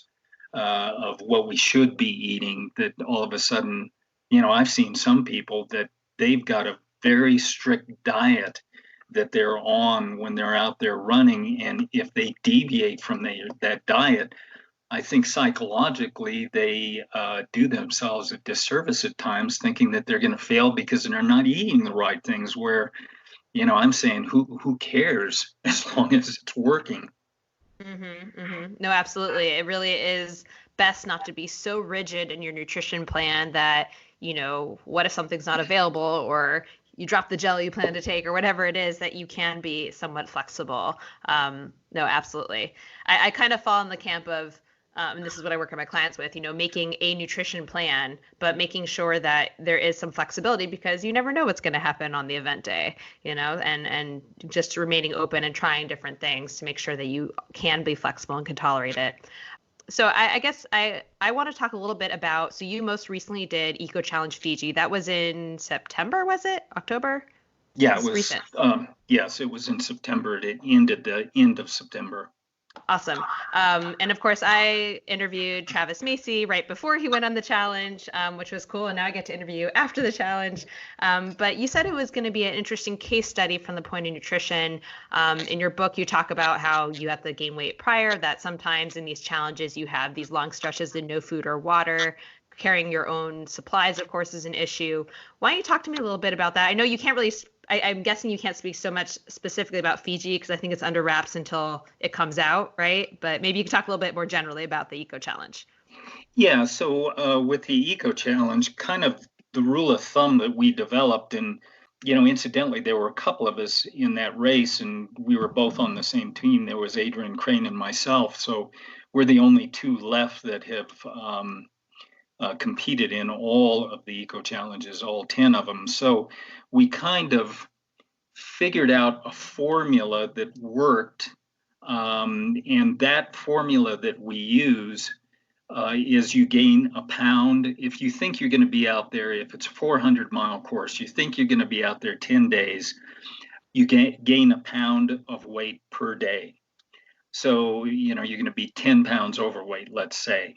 Speaker 1: of what we should be eating that all of a sudden, I've seen some people that they've got a very strict diet that they're on when they're out there running. And if they deviate from that diet, I think psychologically they do themselves a disservice at times, thinking that they're going to fail because they're not eating the right things. Where, I'm saying, who cares as long as it's working?
Speaker 2: Mm-hmm, mm-hmm. No, absolutely. It really is best not to be so rigid in your nutrition plan that, what if something's not available or you drop the gel you plan to take or whatever it is, that you can be somewhat flexible. No, absolutely. I kind of fall in the camp of, and this is what I work with my clients with, making a nutrition plan, but making sure that there is some flexibility because you never know what's going to happen on the event day, and just remaining open and trying different things to make sure that you can be flexible and can tolerate it. So I guess I want to talk a little bit about, so you most recently did Eco Challenge Fiji. That was in September, was it? October?
Speaker 1: Yeah, it
Speaker 2: It's
Speaker 1: was.
Speaker 2: recent.
Speaker 1: Yes, it was in September. It ended the end of September.
Speaker 2: Awesome. And of course, I interviewed Travis Macy right before he went on the challenge, which was cool. And now I get to interview you after the challenge. But you said it was going to be an interesting case study from the point of nutrition. In your book, you talk about how you have to gain weight prior, that sometimes in these challenges, you have these long stretches in no food or water. Carrying your own supplies, of course, is an issue. Why don't you talk to me a little bit about that? I know you can't really I'm guessing you can't speak so much specifically about Fiji because I think it's under wraps until it comes out, right? But maybe you can talk a little bit more generally about the Eco Challenge.
Speaker 1: Yeah, so with the Eco Challenge, kind of the rule of thumb that we developed, and incidentally, there were a couple of us in that race, and we were both on the same team. There was Adrian Crane and myself, so we're the only two left that have competed in all of the Eco Challenges, all 10 of them. So we kind of figured out a formula that worked, and that formula that we use is you gain a pound. If you think you're going to be out there, if it's a 400-mile course, you think you're going to be out there 10 days, you gain a pound of weight per day. So, you're going to be 10 pounds overweight, let's say.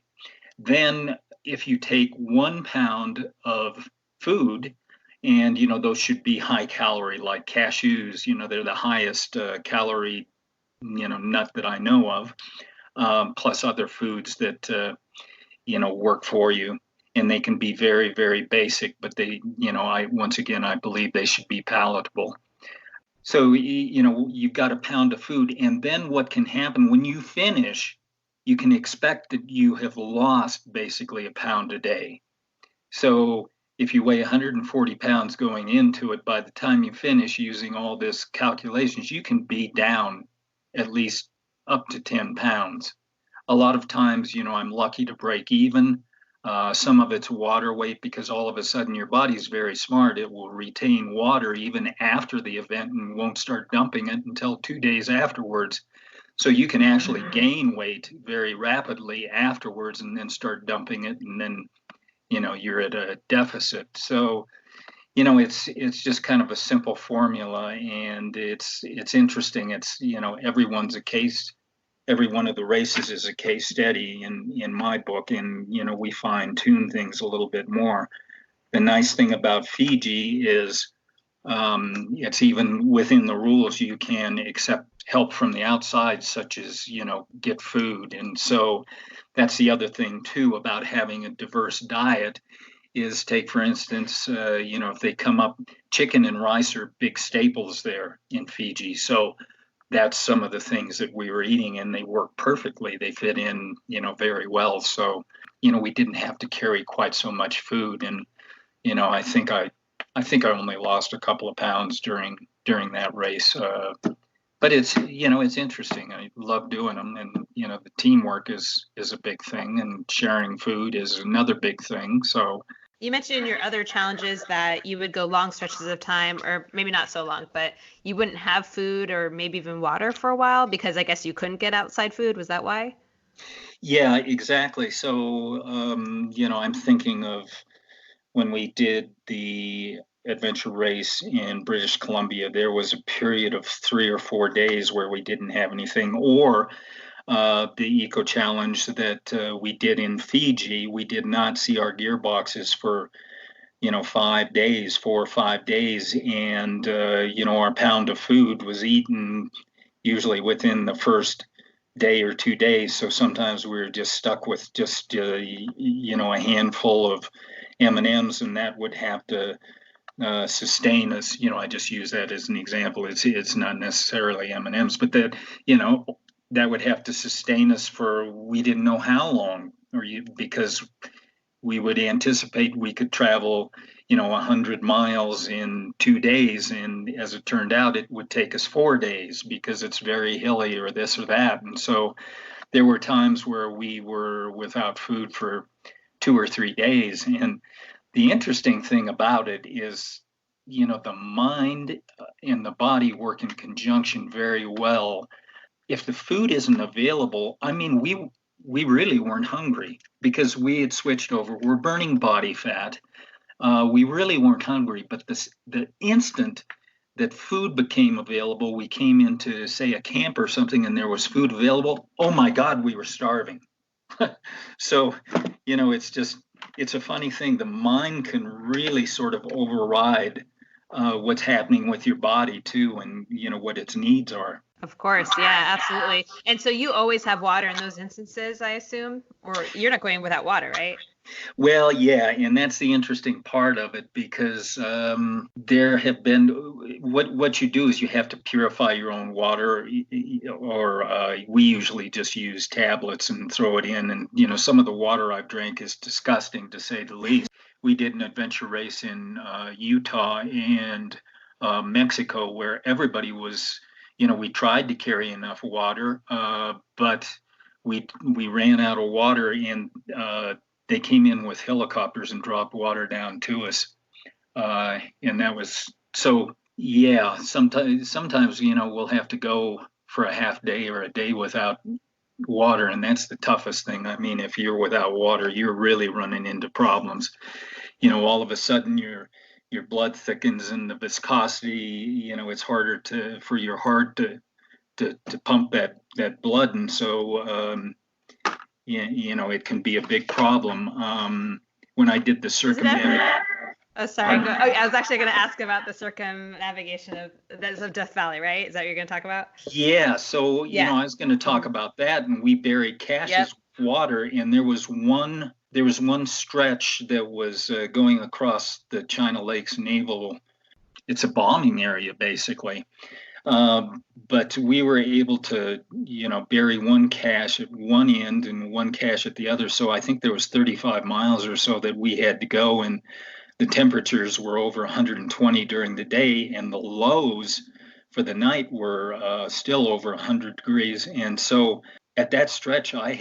Speaker 1: Then, if you take 1 pound of food, and those should be high calorie, like cashews, they're the highest calorie, nut that I know of, plus other foods that work for you, and they can be very, very basic, but they, I believe they should be palatable. So you've got a pound of food, and then what can happen when you finish, you can expect that you have lost basically a pound a day. So if you weigh 140 pounds going into it, by the time you finish using all this calculations, you can be down at least up to 10 pounds. A lot of times, I'm lucky to break even. Some of it's water weight because all of a sudden your body's very smart. It will retain water even after the event and won't start dumping it until 2 days afterwards. So you can actually gain weight very rapidly afterwards and then start dumping it, and then you're at a deficit. So it's just kind of a simple formula, and it's interesting. It's everyone's a case. Every one of the races is a case study in my book, and we fine tune things a little bit more. The nice thing about Fiji is it's even within the rules. You can accept help from the outside, such as get food, and so that's the other thing too about having a diverse diet. Is take for instance, if they come up, chicken and rice are big staples there in Fiji, so that's some of the things that we were eating, and they work perfectly. They fit in, very well. So, we didn't have to carry quite so much food, and I think I only lost a couple of pounds during that race. But it's interesting. I love doing them, and the teamwork is a big thing, and sharing food is another big thing. So
Speaker 2: You mentioned in your other challenges that you would go long stretches of time, or maybe not so long, but you wouldn't have food or maybe even water for a while because I guess you couldn't get outside food. Was that why?
Speaker 1: Yeah, exactly. So, I'm thinking of when we did the adventure race in British Columbia, there was a period of 3 or 4 days where we didn't have anything, or the eco challenge that we did in Fiji, we did not see our gearboxes for 5 days, 4 or 5 days, and our pound of food was eaten usually within the first day or 2 days. So sometimes we were just stuck with just a handful of M&Ms, and that would have to sustain us. I just use that as an example. It's not necessarily M&Ms, but that would have to sustain us for we didn't know how long, because we would anticipate we could travel 100 miles in 2 days, and as it turned out it would take us 4 days because it's very hilly or this or that. And so there were times where we were without food for 2 or 3 days. And the interesting thing about it is, the mind and the body work in conjunction very well. If the food isn't available, I mean, we really weren't hungry because we had switched over. We're burning body fat. We really weren't hungry, but the instant that food became available, we came into, say, a camp or something, and there was food available. Oh my God, we were starving. So, it's a funny thing. The mind can really sort of override what's happening with your body too, and what its needs are.
Speaker 2: Of course, yeah, absolutely. And so you always have water in those instances, I assume, or you're not going without water, right?
Speaker 1: Well, yeah, and that's the interesting part of it because there have been what you do is you have to purify your own water, or we usually just use tablets and throw it in. And some of the water I've drank is disgusting, to say the least. We did an adventure race in Utah and Mexico where everybody was, we tried to carry enough water, but we ran out of water, and they came in with helicopters and dropped water down to us. And that was so, yeah, sometimes, we'll have to go for a half day or a day without water. And that's the toughest thing. I mean, if you're without water, you're really running into problems. All of a sudden your blood thickens, and the viscosity, it's harder for your heart to pump that blood. And so, it can be a big problem. When I did the circumnavigation.
Speaker 2: Oh, sorry. I was actually going to ask about the circumnavigation of Death Valley, right? Is that what you're going to talk about?
Speaker 1: Yeah. So, I was going to talk about that, and we buried caches with water, and there was one stretch that was going across the China Lakes Naval. It's a bombing area, basically. But we were able to, bury one cache at one end and one cache at the other. So I think there was 35 miles or so that we had to go, and the temperatures were over 120 during the day, and the lows for the night were still over 100 degrees. And so at that stretch, I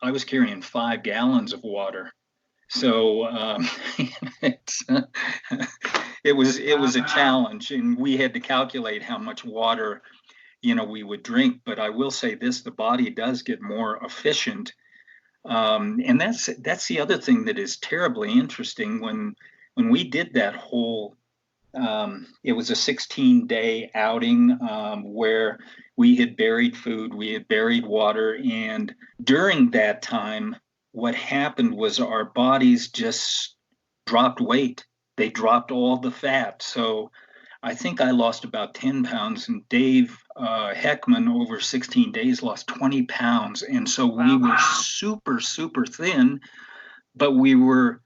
Speaker 1: was carrying 5 gallons of water. So it was a challenge, and we had to calculate how much water we would drink. But I will say this: the body does get more efficient, and that's the other thing that is terribly interesting. When we did that whole, it was a 16-day outing where we had buried food, we had buried water, and during that time, what happened was our bodies just dropped weight. They dropped all the fat. So I think I lost about 10 pounds, and Dave Heckman over 16 days lost 20 pounds. And so we were super, super thin, but we were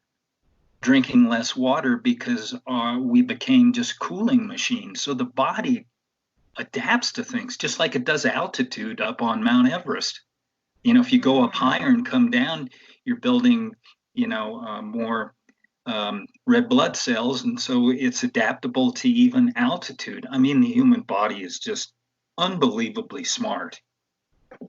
Speaker 1: drinking less water because we became just cooling machines. So the body adapts to things just like it does altitude up on Mount Everest. If you go up higher and come down, you're building, more red blood cells. And so it's adaptable to even altitude. I mean, the human body is just unbelievably smart.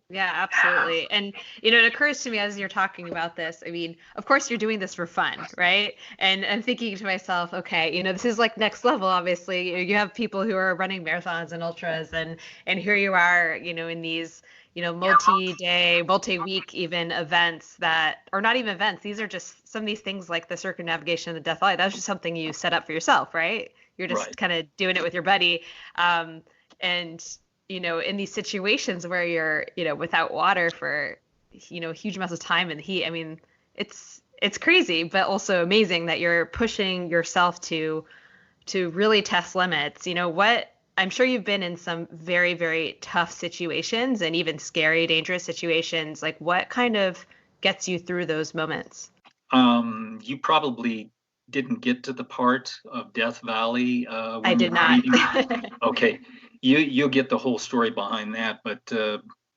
Speaker 2: Yeah, absolutely. And, it occurs to me as you're talking about this, I mean, of course you're doing this for fun, right? And I'm thinking to myself, okay, this is like next level, obviously. You have people who are running marathons and ultras, and here you are, in these, multi-day, multi-week even events that, or not even events. These are just some of these things like the circumnavigation of the Death Valley. That was just something you set up for yourself, right? You're just
Speaker 1: Right.
Speaker 2: kind of doing it with your buddy. And, in these situations where you're, without water for, huge amounts of time in the heat, I mean, it's crazy, but also amazing that you're pushing yourself to really test limits. I'm sure you've been in some very, very tough situations and even scary, dangerous situations. Like, what kind of gets you through those moments?
Speaker 1: You probably didn't get to the part of Death Valley
Speaker 2: I
Speaker 1: when you
Speaker 2: did
Speaker 1: were
Speaker 2: not.
Speaker 1: reading. Okay, you'll get the whole story behind that, but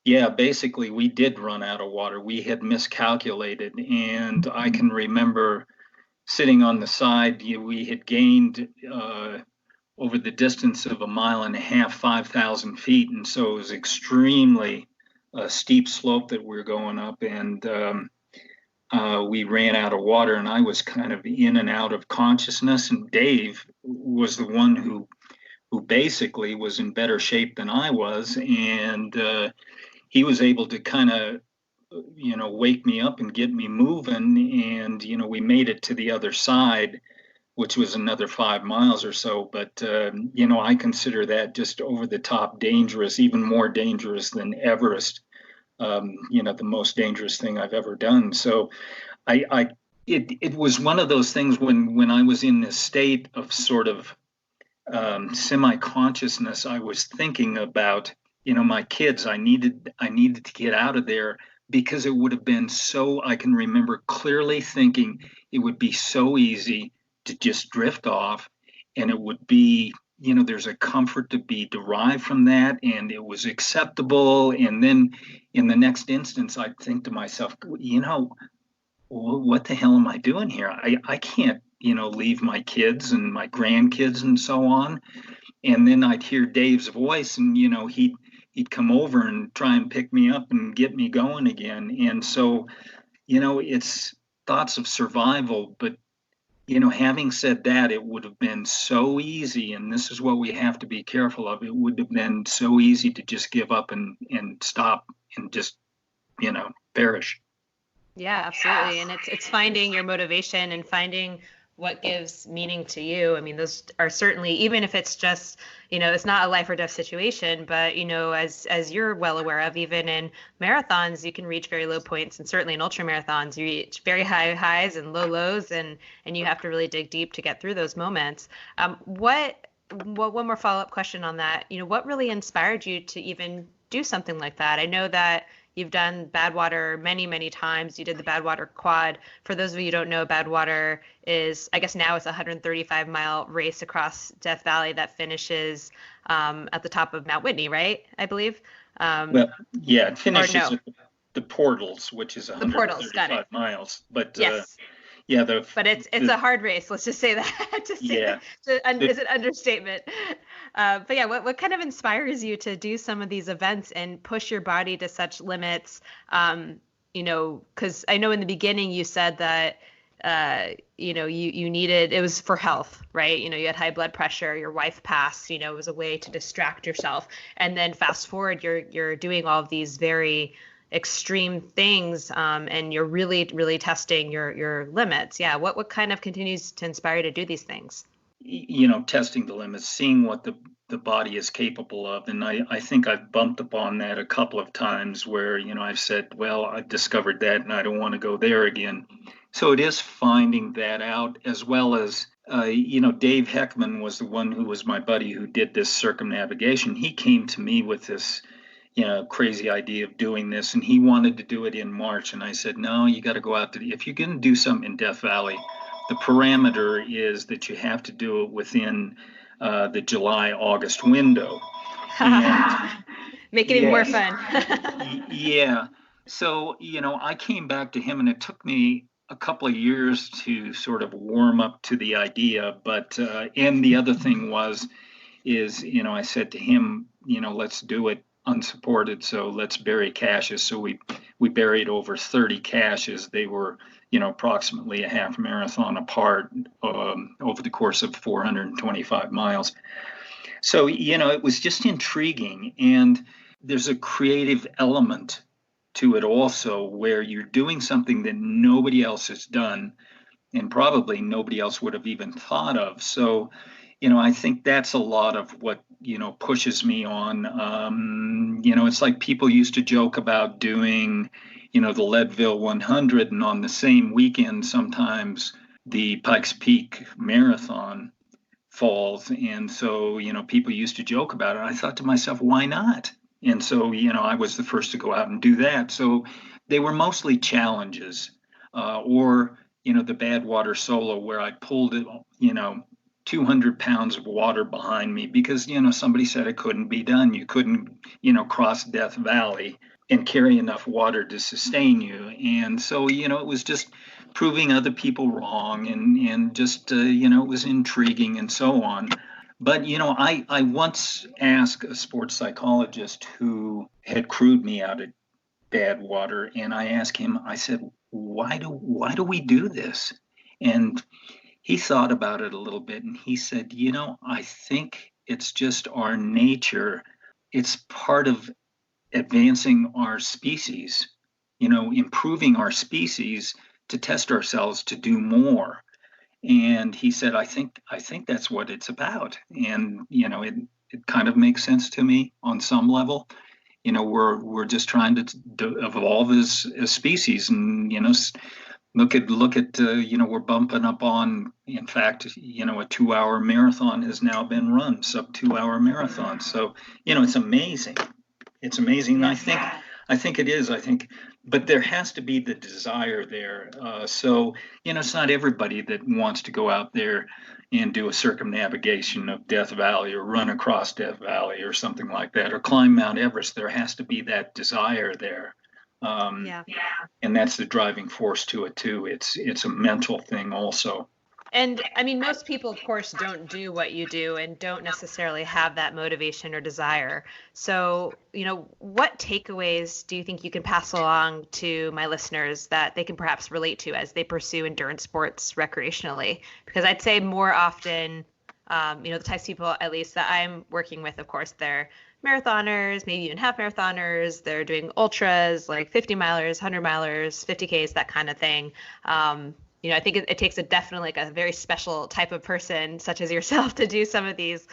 Speaker 1: yeah, basically we did run out of water. We had miscalculated, and I can remember sitting on the side. We had gained over the distance of a mile and a half, 5,000 feet, and so it was extremely steep slope that we were going up, and we ran out of water, and I was kind of in and out of consciousness. And Dave was the one who basically was in better shape than I was, and he was able to kind of wake me up and get me moving. And we made it to the other side, which was another 5 miles or so. But I consider that just over the top dangerous, even more dangerous than Everest. The most dangerous thing I've ever done. So it was one of those things when I was in this state of sort of semi-consciousness. I was thinking about my kids. I needed to get out of there because it would have been so. I can remember clearly thinking it would be so easy to just drift off, and it would be there's a comfort to be derived from that, and it was acceptable. And then in the next instance, I'd think to myself, what the hell am I doing here? I can't, leave my kids and my grandkids and so on. And then I'd hear Dave's voice, and he'd come over and try and pick me up and get me going again. And so, it's thoughts of survival. But having said that, it would have been so easy, and this is what we have to be careful of. It would have been so easy to just give up and stop and just perish.
Speaker 2: Yeah, absolutely. And it's finding your motivation and finding what gives meaning to you. I mean, those are certainly, even if it's just, it's not a life or death situation, but, as you're well aware of, even in marathons, you can reach very low points, and certainly in ultra marathons, you reach very high highs and low lows, and you have to really dig deep to get through those moments. Well, one more follow-up question on that. What really inspired you to even do something like that? I know that you've done Badwater many, many times. You did the Badwater Quad. For those of you who don't know, Badwater is, I guess now it's a 135-mile race across Death Valley that finishes at the top of Mount Whitney, right? I believe.
Speaker 1: Well, yeah, it finishes
Speaker 2: no.
Speaker 1: at the Portals, which is 135 miles. But
Speaker 2: yes. But it's a hard race. Let's just say that. Is an understatement. But yeah, what kind of inspires you to do some of these events and push your body to such limits? Because I know in the beginning you said that you needed, it was for health, right? You had high blood pressure, your wife passed, it was a way to distract yourself. And then fast forward, you're doing all of these very extreme things, and you're really, really testing your limits. Yeah. What kind of continues to inspire you to do these things?
Speaker 1: Testing the limits, seeing what the body is capable of. And I think I've bumped upon that a couple of times where, I've said, well, I've discovered that and I don't want to go there again. So it is finding that out, as well as, Dave Heckman was the one who was my buddy who did this circumnavigation. He came to me with this crazy idea of doing this, and he wanted to do it in March. And I said, no, you got to go out if you're going to do something in Death Valley, the parameter is that you have to do it within the July-August window.
Speaker 2: Make it even more fun.
Speaker 1: Yeah. So, I came back to him, and it took me a couple of years to sort of warm up to the idea. But, and the other thing is, I said to him, let's do it unsupported. So let's bury caches. So we buried over 30 caches. They were, approximately a half marathon apart over the course of 425 miles. So, it was just intriguing. And there's a creative element to it also, where you're doing something that nobody else has done and probably nobody else would have even thought of. So, I think that's a lot of what, pushes me on. It's like people used to joke about doing, the Leadville 100, and on the same weekend, sometimes the Pikes Peak Marathon falls. And so, people used to joke about it. I thought to myself, why not? And so, I was the first to go out and do that. So they were mostly challenges, or, the Badwater Solo, where I pulled it, 200 pounds of water behind me because, somebody said it couldn't be done. You couldn't, cross Death Valley and carry enough water to sustain you. And so, it was just proving other people wrong, and just, it was intriguing and so on. But, I once asked a sports psychologist who had crewed me out at Badwater, and I asked him, I said, why do we do this? And he thought about it a little bit, and he said, I think it's just our nature. It's part of advancing our species, improving our species to test ourselves to do more. And he said, I think that's what it's about. And, it kind of makes sense to me on some level. We're just trying to evolve as species, and, look at we're bumping up on, in fact, a 2-hour marathon has now been run, sub 2-hour marathon. So, it's amazing. It's amazing. And I think it is. But there has to be the desire there. So, it's not everybody that wants to go out there and do a circumnavigation of Death Valley, or run across Death Valley, or something like that, or climb Mount Everest. There has to be that desire there. And that's the driving force to it too. It's a mental thing also.
Speaker 2: And I mean, most people, of course, don't do what you do and don't necessarily have that motivation or desire. So, what takeaways do you think you can pass along to my listeners that they can perhaps relate to as they pursue endurance sports recreationally? Because I'd say more often, the types of people, at least that I'm working with, of course, they're marathoners, maybe even half marathoners. They're doing ultras like 50 milers, 100 milers, 50Ks, that kind of thing. I think it takes definitely like a very special type of person, such as yourself, to do some of these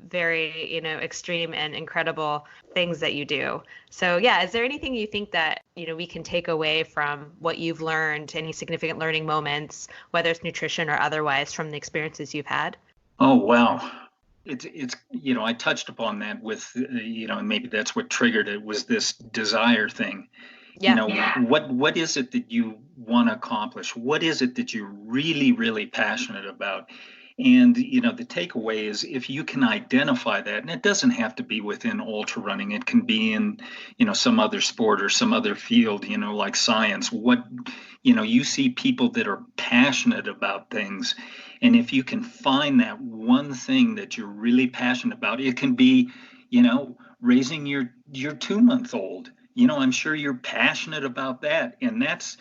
Speaker 2: very, extreme and incredible things that you do. So, yeah, is there anything you think that, we can take away from what you've learned, any significant learning moments, whether it's nutrition or otherwise, from the experiences you've had?
Speaker 1: Oh, wow. It's I touched upon that with, and maybe that's what triggered it, was this desire thing.
Speaker 2: Yeah.
Speaker 1: What is it that you want to accomplish? What is it that you're really, really passionate about? And, the takeaway is, if you can identify that, and it doesn't have to be within ultra running, it can be in, some other sport or some other field, like science. You see people that are passionate about things. And if you can find that one thing that you're really passionate about, it can be, raising your 2-month-old. I'm sure you're passionate about that. And that's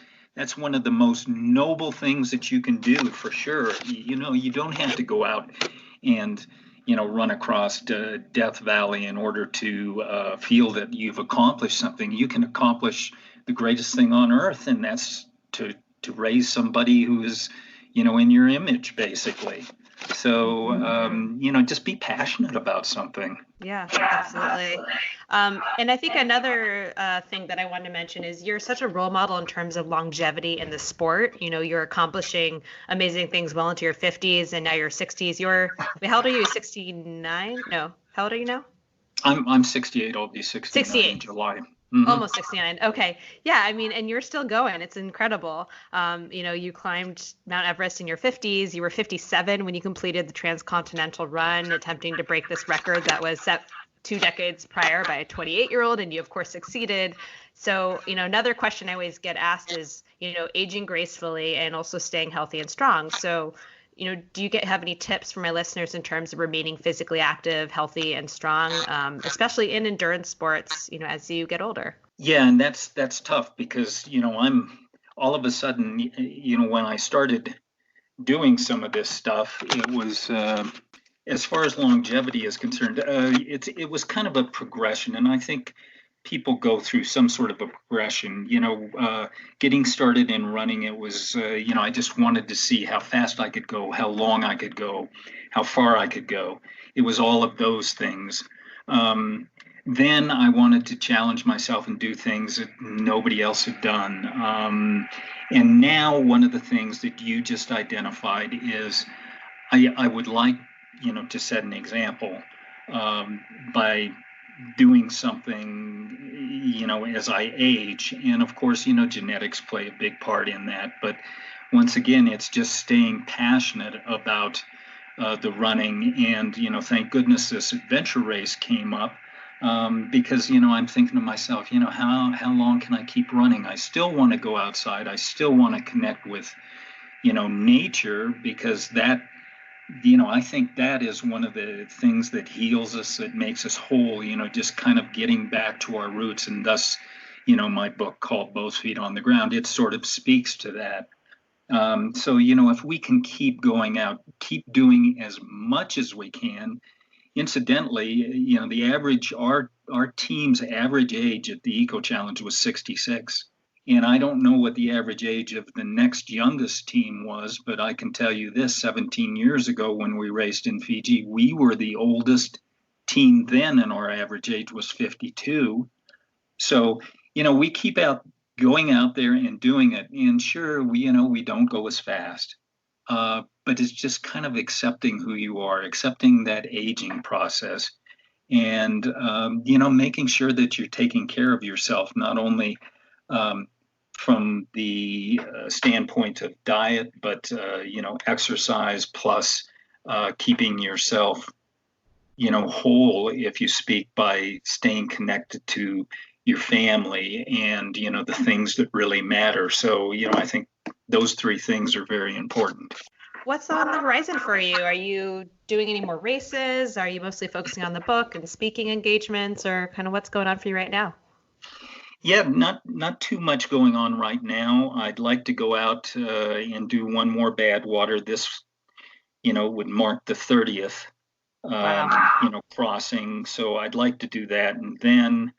Speaker 1: one of the most noble things that you can do, for sure. You don't have to go out and, run across Death Valley in order to feel that you've accomplished something. You can accomplish the greatest thing on earth, and that's to raise somebody who is, in your image, basically. So, just be passionate about something.
Speaker 2: Yeah, absolutely. And I think another thing that I wanted to mention is you're such a role model in terms of longevity in the sport. You're accomplishing amazing things well into your 50s, and now you're 60s. How old are you? 69? No. How old are you now?
Speaker 1: I'm 68. I'll be 69 in July. Mm-hmm.
Speaker 2: Almost 69. Okay. Yeah. I mean, and you're still going. It's incredible. You climbed Mount Everest in your 50s. You were 57 when you completed the transcontinental run, attempting to break this record that was set 2 decades prior by a 28-year-old, and you, of course, succeeded. So, another question I always get asked is, aging gracefully and also staying healthy and strong. So, do you have any tips for my listeners in terms of remaining physically active, healthy, and strong, especially in endurance sports, as you get older?
Speaker 1: Yeah, and that's tough because, I'm all of a sudden, when I started doing some of this stuff, it was as far as longevity is concerned, it was kind of a progression, and I think people go through some sort of a progression. Getting started in running, it was I just wanted to see how fast I could go, how long I could go, how far I could go. It was all of those things. Then I wanted to challenge myself and do things that nobody else had done. And now one of the things that you just identified is I would like, to set an example by doing something, as I age. And of course, genetics play a big part in that. But once again, it's just staying passionate about the running. And, thank goodness this adventure race came up. Because I'm thinking to myself, how long can I keep running? I still want to go outside. I still want to connect with, nature, because that, I think that is one of the things that heals us, that makes us whole. Just kind of getting back to our roots, and thus, my book called Both Feet on the Ground, it sort of speaks to that. So if we can keep going out, keep doing as much as we can. Incidentally, the average, our team's average age at the Eco Challenge was 66. And I don't know what the average age of the next youngest team was, but I can tell you this: 17 years ago when we raced in Fiji, we were the oldest team then, and our average age was 52. So, we keep going out there and doing it. And sure, we don't go as fast. But it's just kind of accepting who you are, accepting that aging process, and making sure that you're taking care of yourself, not only from the standpoint of diet, but exercise, plus keeping yourself whole, if you speak, by staying connected to your family and the things that really matter. So I think those three things are very important.
Speaker 2: What's on the horizon for you? Are you doing any more races? Are you mostly focusing on the book and speaking engagements, or kind of what's going on for you right now?
Speaker 1: Yeah, not too much going on right now. I'd like to go out and do one more Badwater. This, would mark the 30th,
Speaker 2: Wow.
Speaker 1: crossing. So I'd like to do that. And then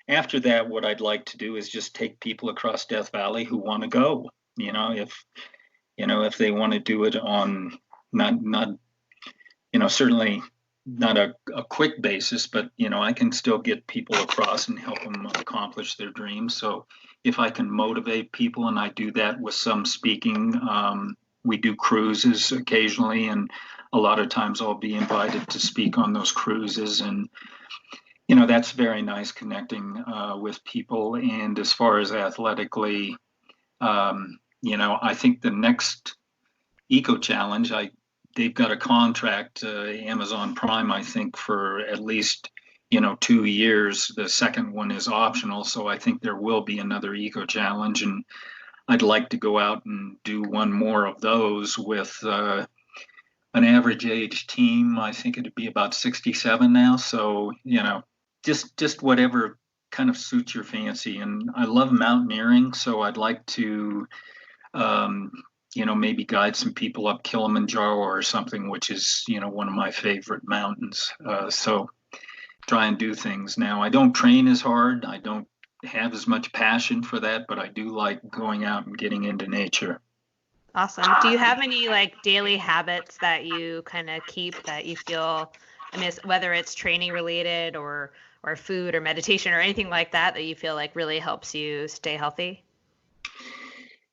Speaker 1: after that, what I'd like to do is just take people across Death Valley who want to go. If they want to do it on not certainly not a quick basis, but I can still get people across and help them accomplish their dreams. So if I can motivate people, and I do that with some speaking, we do cruises occasionally, and a lot of times I'll be invited to speak on those cruises, and that's very nice, connecting with people. And as far as athletically, I think the next Eco Challenge, they've got a contract, Amazon Prime, I think, for at least 2 years. The second one is optional, so I think there will be another Eco Challenge, and I'd like to go out and do one more of those with an average age team. I think it'd be about 67 now. So just whatever kind of suits your fancy. And I love mountaineering, so I'd like to maybe guide some people up Kilimanjaro or something, which is, one of my favorite mountains. So try and do things. Now, I don't train as hard. I don't have as much passion for that, but I do like going out and getting into nature.
Speaker 2: Awesome. Do you have any daily habits that you kind of keep that you feel, whether it's training related or food or meditation or anything like that you feel really helps you stay healthy?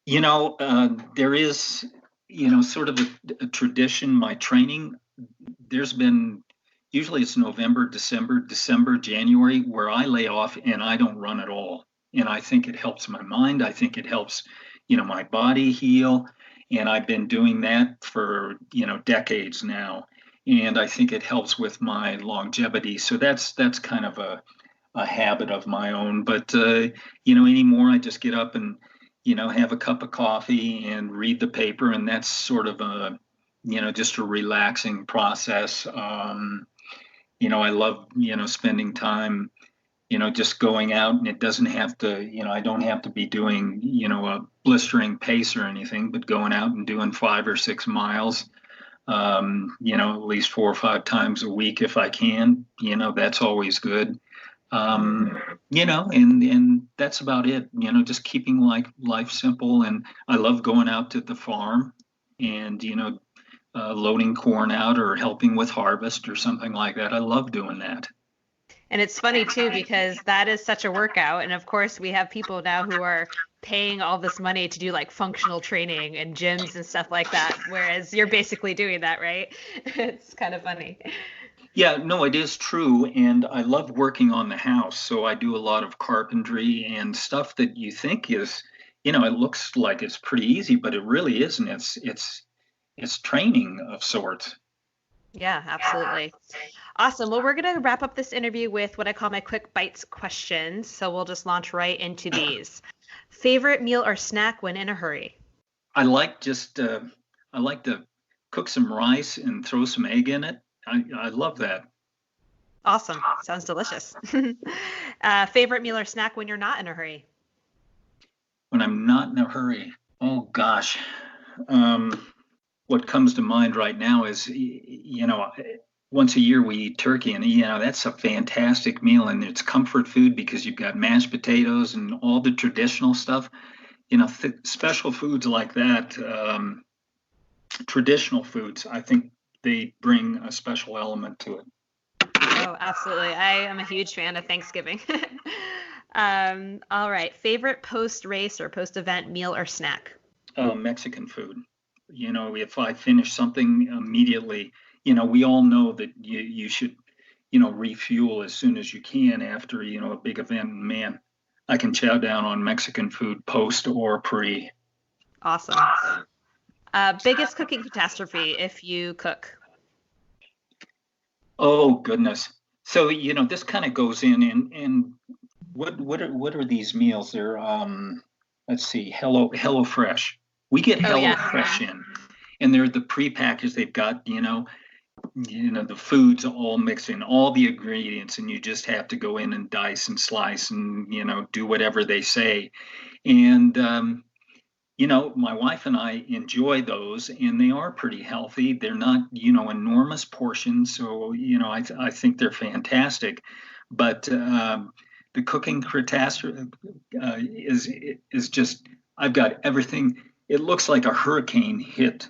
Speaker 1: There is, sort of a tradition. My training, there's been, usually it's November, December, January, where I lay off and I don't run at all. And I think it helps my mind. I think it helps, my body heal. And I've been doing that for, decades now. And I think it helps with my longevity. So that's kind of a habit of my own. But, anymore, I just get up and, have a cup of coffee and read the paper. And that's sort of just a relaxing process. I love, spending time, just going out, and it doesn't have to, I don't have to be doing, a blistering pace or anything, but going out and doing 5 or 6 miles. At least 4 or 5 times a week if I can. That's always good. And that's about it. Just keeping life simple. And I love going out to the farm and loading corn out or helping with harvest or something like that. I love doing that.
Speaker 2: And it's funny too, because that is such a workout. And of course, we have people now who are paying all this money to do like functional training and gyms and stuff like that. Whereas you're basically doing that, right? It's kind of funny.
Speaker 1: Yeah, no, it is true. And I love working on the house. So I do a lot of carpentry and stuff that you think is, it looks like it's pretty easy, but it really isn't. It's training of sorts.
Speaker 2: Yeah, absolutely. Awesome. Well, we're going to wrap up this interview with what I call my quick bites questions. So we'll just launch right into these. Favorite meal or snack when in a hurry?
Speaker 1: I like I like to cook some rice and throw some egg in it. I love that.
Speaker 2: Awesome. Sounds delicious. Favorite meal or snack when you're not in a hurry?
Speaker 1: When I'm not in a hurry, oh gosh. What comes to mind right now is, once a year we eat turkey, and that's a fantastic meal, and it's comfort food because you've got mashed potatoes and all the traditional stuff. Special foods like that, traditional foods, I think they bring a special element to it.
Speaker 2: Oh, absolutely. I am a huge fan of Thanksgiving. All right. Favorite post-race or post-event meal or snack?
Speaker 1: Mexican food. If I finish something immediately, we all know that you should, refuel as soon as you can after, a big event. And man, I can chow down on Mexican food post or pre.
Speaker 2: Awesome. Biggest cooking catastrophe if you cook?
Speaker 1: Oh goodness. So, this kind of goes in and what are these meals? They're let's see, Hello Fresh. We get Hello Fresh in, and they're the prepackaged. They've got the foods all mixed in, all the ingredients, and you just have to go in and dice and slice and do whatever they say. And my wife and I enjoy those, and they are pretty healthy. They're not enormous portions, so I think they're fantastic. But the cooking catastrophe is just, I've got everything. It looks like a hurricane hit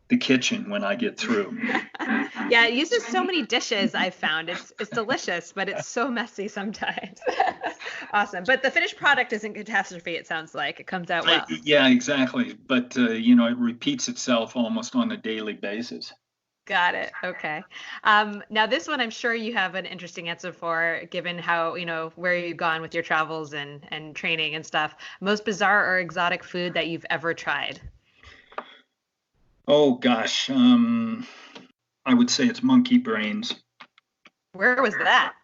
Speaker 1: the kitchen when I get through.
Speaker 2: Yeah, it uses so many dishes. I've found it's delicious, but it's so messy sometimes. Awesome. But the finished product isn't catastrophe, it sounds like. It comes out well.
Speaker 1: Yeah, exactly. But it repeats itself almost on a daily basis.
Speaker 2: Got it. Okay. Now this one, I'm sure you have an interesting answer for, given how, where you've gone with your travels and training and stuff. Most bizarre or exotic food that you've ever tried?
Speaker 1: Oh, gosh. I would say it's monkey brains.
Speaker 2: Where was that?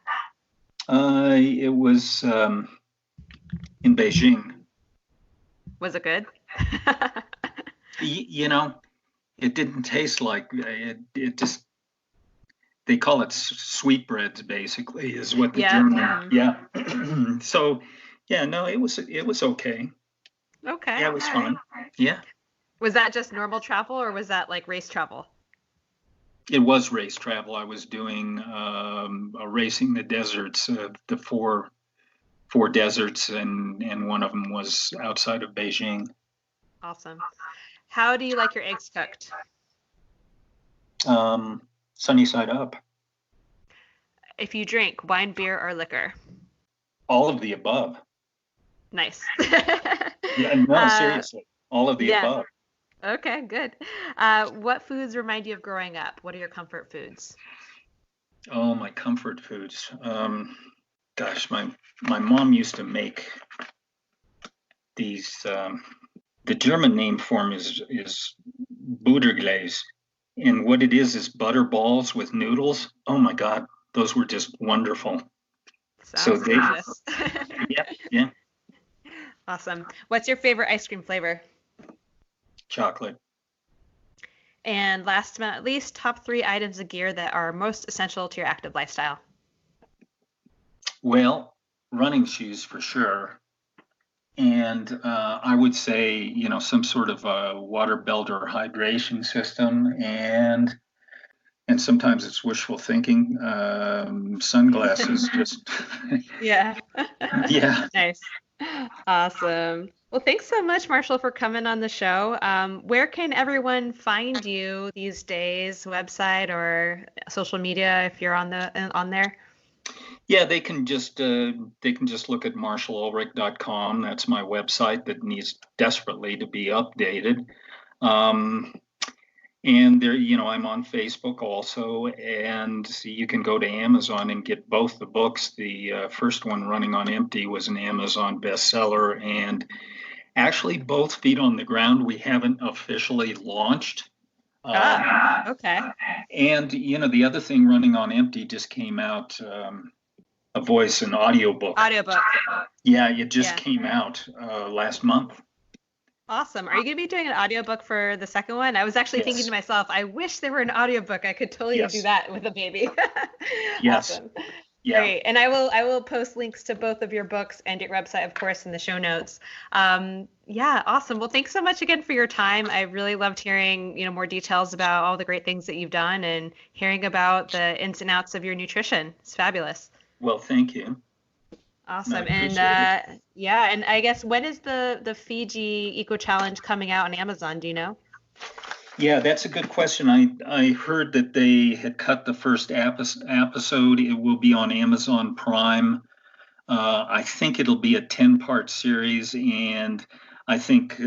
Speaker 1: It was in Beijing.
Speaker 2: Was it good?
Speaker 1: It didn't taste like it. It just, they call it sweetbreads, basically, is what the German. Yeah. So, yeah, no, it was okay.
Speaker 2: Okay.
Speaker 1: Yeah, it was fun. Yeah.
Speaker 2: Was that just normal travel, or was that like race travel?
Speaker 1: It was race travel. I was doing racing the deserts, the four deserts, and one of them was outside of Beijing.
Speaker 2: Awesome. How do you like your eggs cooked?
Speaker 1: Sunny side up.
Speaker 2: If you drink, wine, beer, or liquor?
Speaker 1: All of the above.
Speaker 2: Nice.
Speaker 1: Yeah, no, seriously, all of the above.
Speaker 2: Okay, good. What foods remind you of growing up? What are your comfort foods?
Speaker 1: Oh, my comfort foods. Gosh, my mom used to make these. The German name for them is Butterglaze, and what it is butter balls with noodles. Oh my God, those were just wonderful.
Speaker 2: Sounds delicious.
Speaker 1: Yeah.
Speaker 2: Awesome. What's your favorite ice cream flavor?
Speaker 1: Chocolate.
Speaker 2: And last but not least, top 3 items of gear that are most essential to your active lifestyle.
Speaker 1: Well, running shoes for sure. And I would say, some sort of a water belt or hydration system, and sometimes it's wishful thinking. Sunglasses, just
Speaker 2: Yeah.
Speaker 1: yeah.
Speaker 2: Nice. Awesome. Well, thanks so much, Marshall, for coming on the show. Where can everyone find you these days? Website or social media if you're on there?
Speaker 1: Yeah, they can just look at marshallulrich.com. That's my website that needs desperately to be updated. Um, and there, I'm on Facebook also, and you can go to Amazon and get both the books. The first one, Running on Empty, was an Amazon bestseller, and actually both Feet on the Ground we haven't officially launched.
Speaker 2: Okay.
Speaker 1: And the other thing, Running on Empty, just came out. A voice and audiobook.
Speaker 2: Audiobook.
Speaker 1: Yeah, it just came out last month.
Speaker 2: Awesome. Are you going to be doing an audiobook for the second one? I was actually thinking to myself, I wish there were an audiobook. I could totally do that with a baby.
Speaker 1: Yes.
Speaker 2: Awesome.
Speaker 1: Yeah.
Speaker 2: Great. And I will post links to both of your books and your website, of course, in the show notes. Yeah, awesome. Well, thanks so much again for your time. I really loved hearing, more details about all the great things that you've done and hearing about the ins and outs of your nutrition. It's fabulous.
Speaker 1: Well, thank you.
Speaker 2: Awesome. And and I guess when is the Fiji Eco Challenge coming out on Amazon? Do you know?
Speaker 1: Yeah, that's a good question. I heard that they had cut the first episode. It will be on Amazon Prime. I think it'll be a 10-part series, and I think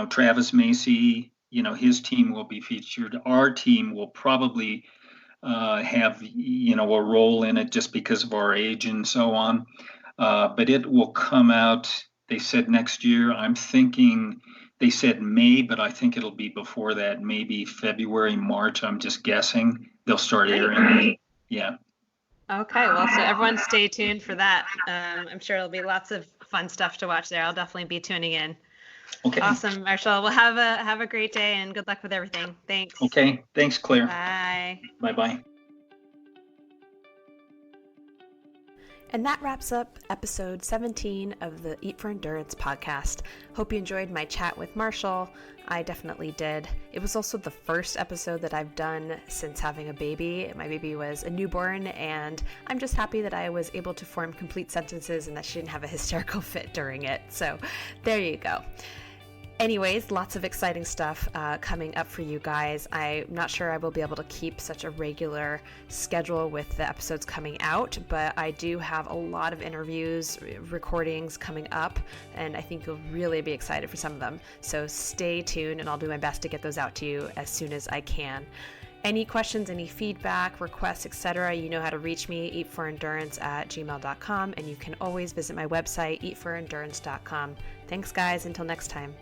Speaker 1: Travis Macy, his team will be featured. Our team will probably have a role in it just because of our age and so on. But it will come out, they said next year. I'm thinking they said May, but I think it'll be before that, maybe February, March. I'm just guessing they'll start airing. Yeah.
Speaker 2: Okay, well, so everyone stay tuned for that. I'm sure it'll be lots of fun stuff to watch there. I'll definitely be tuning in.
Speaker 1: Okay.
Speaker 2: Awesome, Marshall. Well, have a great day and good luck with everything. Thanks.
Speaker 1: Okay. Thanks, Claire.
Speaker 2: Bye.
Speaker 1: Bye-bye.
Speaker 2: And that wraps up episode 17 of the Eat for Endurance podcast. Hope you enjoyed my chat with Marshall. I definitely did. It was also the first episode that I've done since having a baby. My baby was a newborn, and I'm just happy that I was able to form complete sentences and that she didn't have a hysterical fit during it. So there you go. Anyways, lots of exciting stuff coming up for you guys. I'm not sure I will be able to keep such a regular schedule with the episodes coming out, but I do have a lot of interviews, recordings coming up, and I think you'll really be excited for some of them. So stay tuned, and I'll do my best to get those out to you as soon as I can. Any questions, any feedback, requests, etc., you know how to reach me, eatforendurance@gmail.com, and you can always visit my website, eatforendurance.com. Thanks, guys. Until next time.